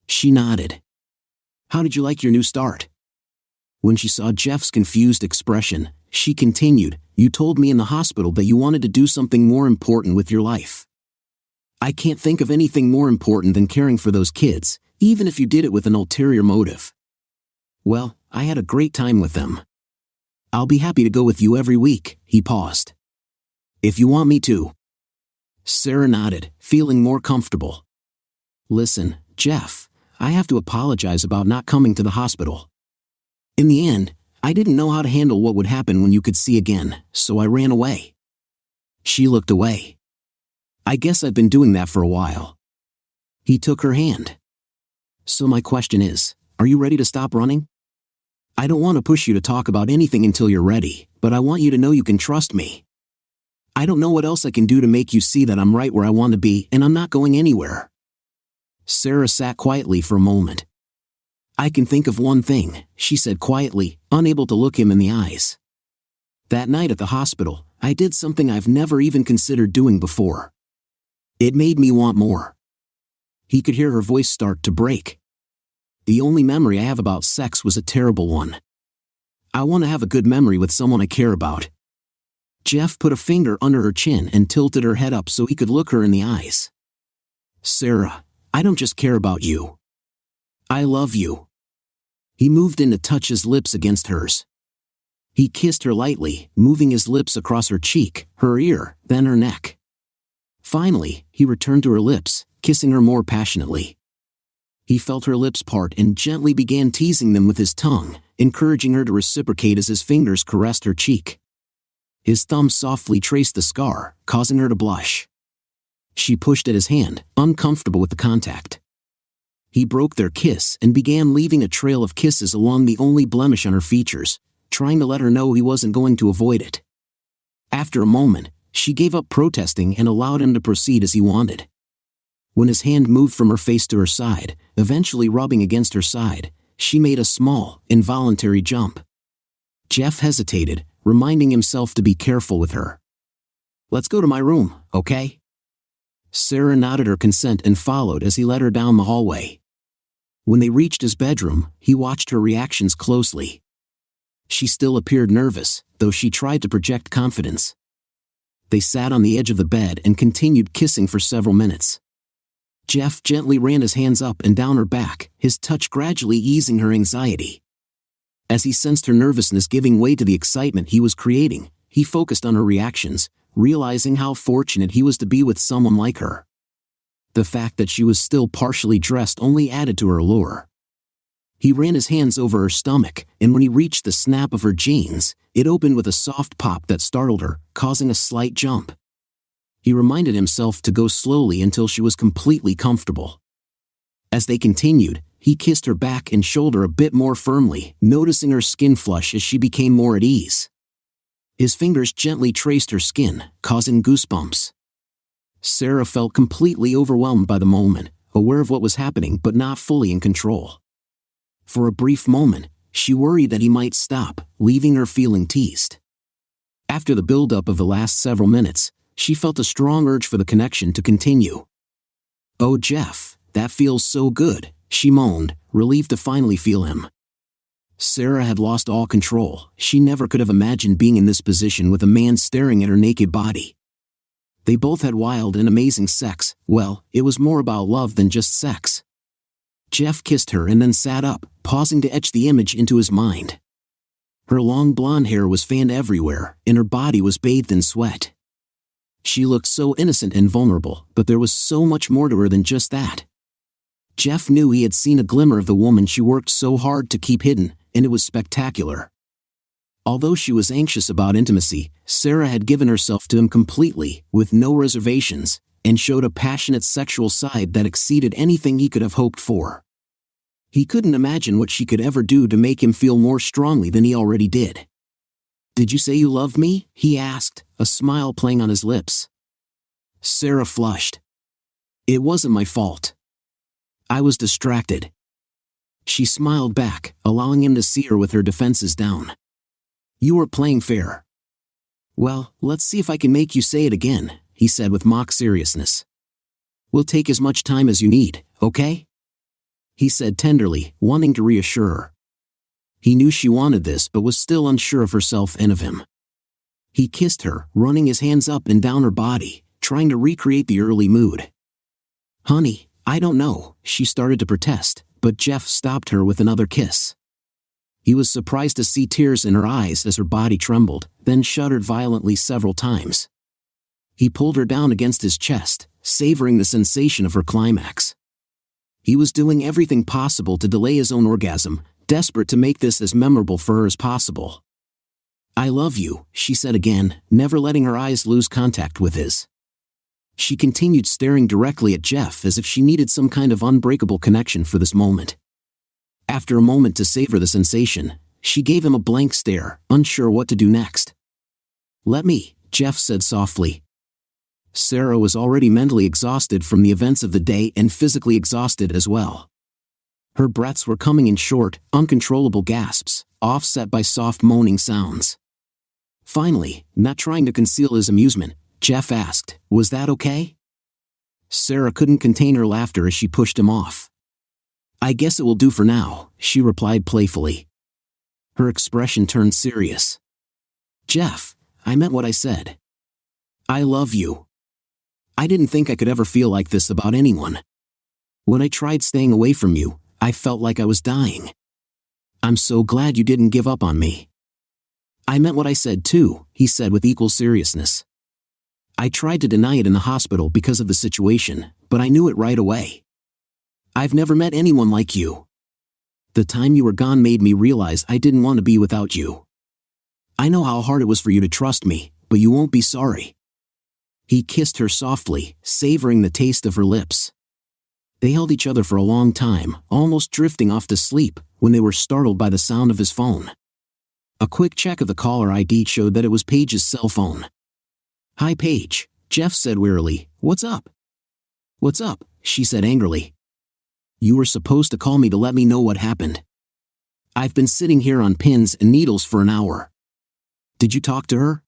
She nodded. "How did you like your new start?" When she saw Jeff's confused expression, she continued, "You told me in the hospital that you wanted to do something more important with your life. I can't think of anything more important than caring for those kids, even if you did it with an ulterior motive. Well, I had a great time with them. I'll be happy to go with you every week." He paused. "If you want me to." Sarah nodded, feeling more comfortable. "Listen, Jeff, I have to apologize about not coming to the hospital. In the end, I didn't know how to handle what would happen when you could see again, so I ran away." She looked away. "I guess I've been doing that for a while." He took her hand. "So my question is, are you ready to stop running? I don't want to push you to talk about anything until you're ready, but I want you to know you can trust me. I don't know what else I can do to make you see that I'm right where I want to be and I'm not going anywhere." Sarah sat quietly for a moment. "I can think of one thing," she said quietly, unable to look him in the eyes. "That night at the hospital, I did something I've never even considered doing before. It made me want more." He could hear her voice start to break. "The only memory I have about sex was a terrible one. I want to have a good memory with someone I care about." Jeff put a finger under her chin and tilted her head up so he could look her in the eyes. "Sarah, I don't just care about you. I love you." He moved in to touch his lips against hers. He kissed her lightly, moving his lips across her cheek, her ear, then her neck. Finally, he returned to her lips, kissing her more passionately. He felt her lips part and gently began teasing them with his tongue, encouraging her to reciprocate as his fingers caressed her cheek. His thumb softly traced the scar, causing her to blush. She pushed at his hand, uncomfortable with the contact. He broke their kiss and began leaving a trail of kisses along the only blemish on her features, trying to let her know he wasn't going to avoid it. After a moment, she gave up protesting and allowed him to proceed as he wanted. When his hand moved from her face to her side, eventually rubbing against her side, she made a small, involuntary jump. Jeff hesitated, reminding himself to be careful with her. "Let's go to my room, okay?" Sarah nodded her consent and followed as he led her down the hallway. When they reached his bedroom, he watched her reactions closely. She still appeared nervous, though she tried to project confidence. They sat on the edge of the bed and continued kissing for several minutes. Jeff gently ran his hands up and down her back, his touch gradually easing her anxiety. As he sensed her nervousness giving way to the excitement he was creating, he focused on her reactions, realizing how fortunate he was to be with someone like her. The fact that she was still partially dressed only added to her allure. He ran his hands over her stomach, and when he reached the snap of her jeans, it opened with a soft pop that startled her, causing a slight jump. He reminded himself to go slowly until she was completely comfortable. As they continued, he kissed her back and shoulder a bit more firmly, noticing her skin flush as she became more at ease. His fingers gently traced her skin, causing goosebumps. Sarah felt completely overwhelmed by the moment, aware of what was happening but not fully in control. For a brief moment, she worried that he might stop, leaving her feeling teased. After the build-up of the last several minutes, she felt a strong urge for the connection to continue. "Oh, Jeff, that feels so good," she moaned, relieved to finally feel him. Sarah had lost all control. She never could have imagined being in this position with a man staring at her naked body. They both had wild and amazing sex. Well, it was more about love than just sex. Jeff kissed her and then sat up, pausing to etch the image into his mind. Her long blonde hair was fanned everywhere, and her body was bathed in sweat. She looked so innocent and vulnerable, but there was so much more to her than just that. Jeff knew he had seen a glimmer of the woman she worked so hard to keep hidden, and it was spectacular. Although she was anxious about intimacy, Sarah had given herself to him completely, with no reservations, and showed a passionate sexual side that exceeded anything he could have hoped for. He couldn't imagine what she could ever do to make him feel more strongly than he already did. "Did you say you loved me?" he asked, a smile playing on his lips. Sarah flushed. "It wasn't my fault. I was distracted." She smiled back, allowing him to see her with her defenses down. "You were playing fair." "Well, let's see if I can make you say it again," he said with mock seriousness. "We'll take as much time as you need, okay?" he said tenderly, wanting to reassure her. He knew she wanted this but was still unsure of herself and of him. He kissed her, running his hands up and down her body, trying to recreate the early mood. "Honey, I don't know," she started to protest, but Jeff stopped her with another kiss. He was surprised to see tears in her eyes as her body trembled, then shuddered violently several times. He pulled her down against his chest, savoring the sensation of her climax. He was doing everything possible to delay his own orgasm, desperate to make this as memorable for her as possible. "I love you," she said again, never letting her eyes lose contact with his. She continued staring directly at Jeff as if she needed some kind of unbreakable connection for this moment. After a moment to savor the sensation, she gave him a blank stare, unsure what to do next. "Let me," Jeff said softly. Sarah was already mentally exhausted from the events of the day and physically exhausted as well. Her breaths were coming in short, uncontrollable gasps, offset by soft moaning sounds. Finally, not trying to conceal his amusement, Jeff asked, "Was that okay?" Sarah couldn't contain her laughter as she pushed him off. "I guess it will do for now," she replied playfully. Her expression turned serious. "Jeff, I meant what I said. I love you. I didn't think I could ever feel like this about anyone. When I tried staying away from you, I felt like I was dying. I'm so glad you didn't give up on me." "I meant what I said too," he said with equal seriousness. "I tried to deny it in the hospital because of the situation, but I knew it right away. I've never met anyone like you. The time you were gone made me realize I didn't want to be without you. I know how hard it was for you to trust me, but you won't be sorry." He kissed her softly, savoring the taste of her lips. They held each other for a long time, almost drifting off to sleep, when they were startled by the sound of his phone. A quick check of the caller ID showed that it was Paige's cell phone. "Hi Paige," Jeff said wearily. "What's up?" "What's up?" she said angrily. "You were supposed to call me to let me know what happened. I've been sitting here on pins and needles for an hour. Did you talk to her?"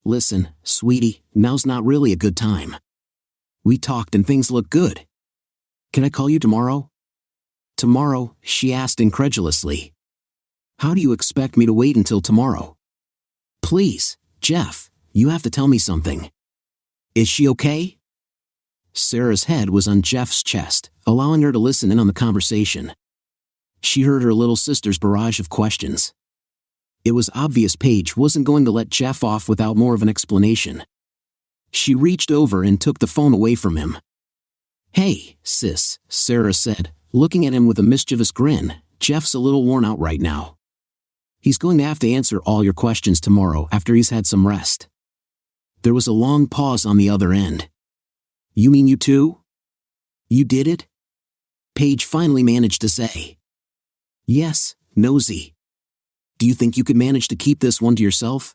"Listen, sweetie, now's not really a good time. We talked and things look good. Can I call you tomorrow?" "Tomorrow?" she asked incredulously. "How do you expect me to wait until tomorrow? Please, Jeff, you have to tell me something. Is she okay?" Sarah's head was on Jeff's chest, allowing her to listen in on the conversation. She heard her little sister's barrage of questions. It was obvious Paige wasn't going to let Jeff off without more of an explanation. She reached over and took the phone away from him. "Hey, sis," Sarah said, looking at him with a mischievous grin. "Jeff's a little worn out right now. He's going to have to answer all your questions tomorrow after he's had some rest." There was a long pause on the other end. "You mean you too? You did it?" Paige finally managed to say. "Yes, nosy. Do you think you could manage to keep this one to yourself?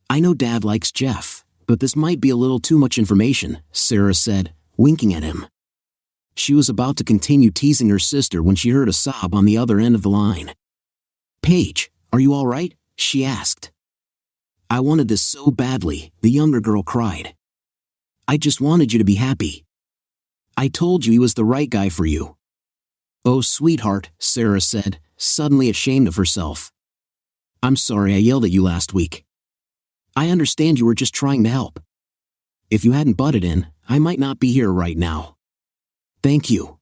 I know Dad likes Jeff, But this might be a little too much information, Sarah said, winking at him. She was about to continue teasing her sister when she heard a sob on the other end of the line. Paige, are you all right? She asked. I wanted this so badly, the younger girl cried. I just wanted you to be happy. I told you he was the right guy for you. Oh, sweetheart, Sarah said, suddenly ashamed of herself. I'm sorry I yelled at you last week. I understand you were just trying to help. If you hadn't butted in, I might not be here right now. Thank you.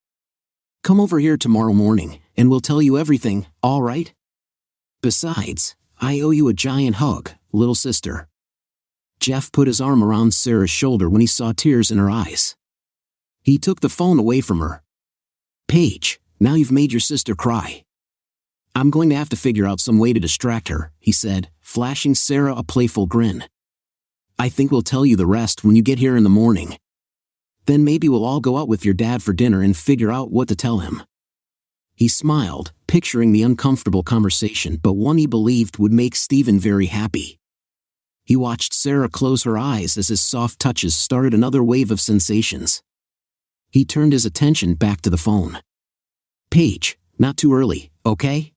Come over here tomorrow morning, and we'll tell you everything, all right? Besides, I owe you a giant hug, little sister. Jeff put his arm around Sarah's shoulder when he saw tears in her eyes. He took the phone away from her. Paige, now you've made your sister cry. I'm going to have to figure out some way to distract her, he said, flashing Sarah a playful grin. I think we'll tell you the rest when you get here in the morning. Then maybe we'll all go out with your dad for dinner and figure out what to tell him. He smiled, picturing the uncomfortable conversation, but one he believed would make Stephen very happy. He watched Sarah close her eyes as his soft touches started another wave of sensations. He turned his attention back to the phone. Paige, not too early, okay?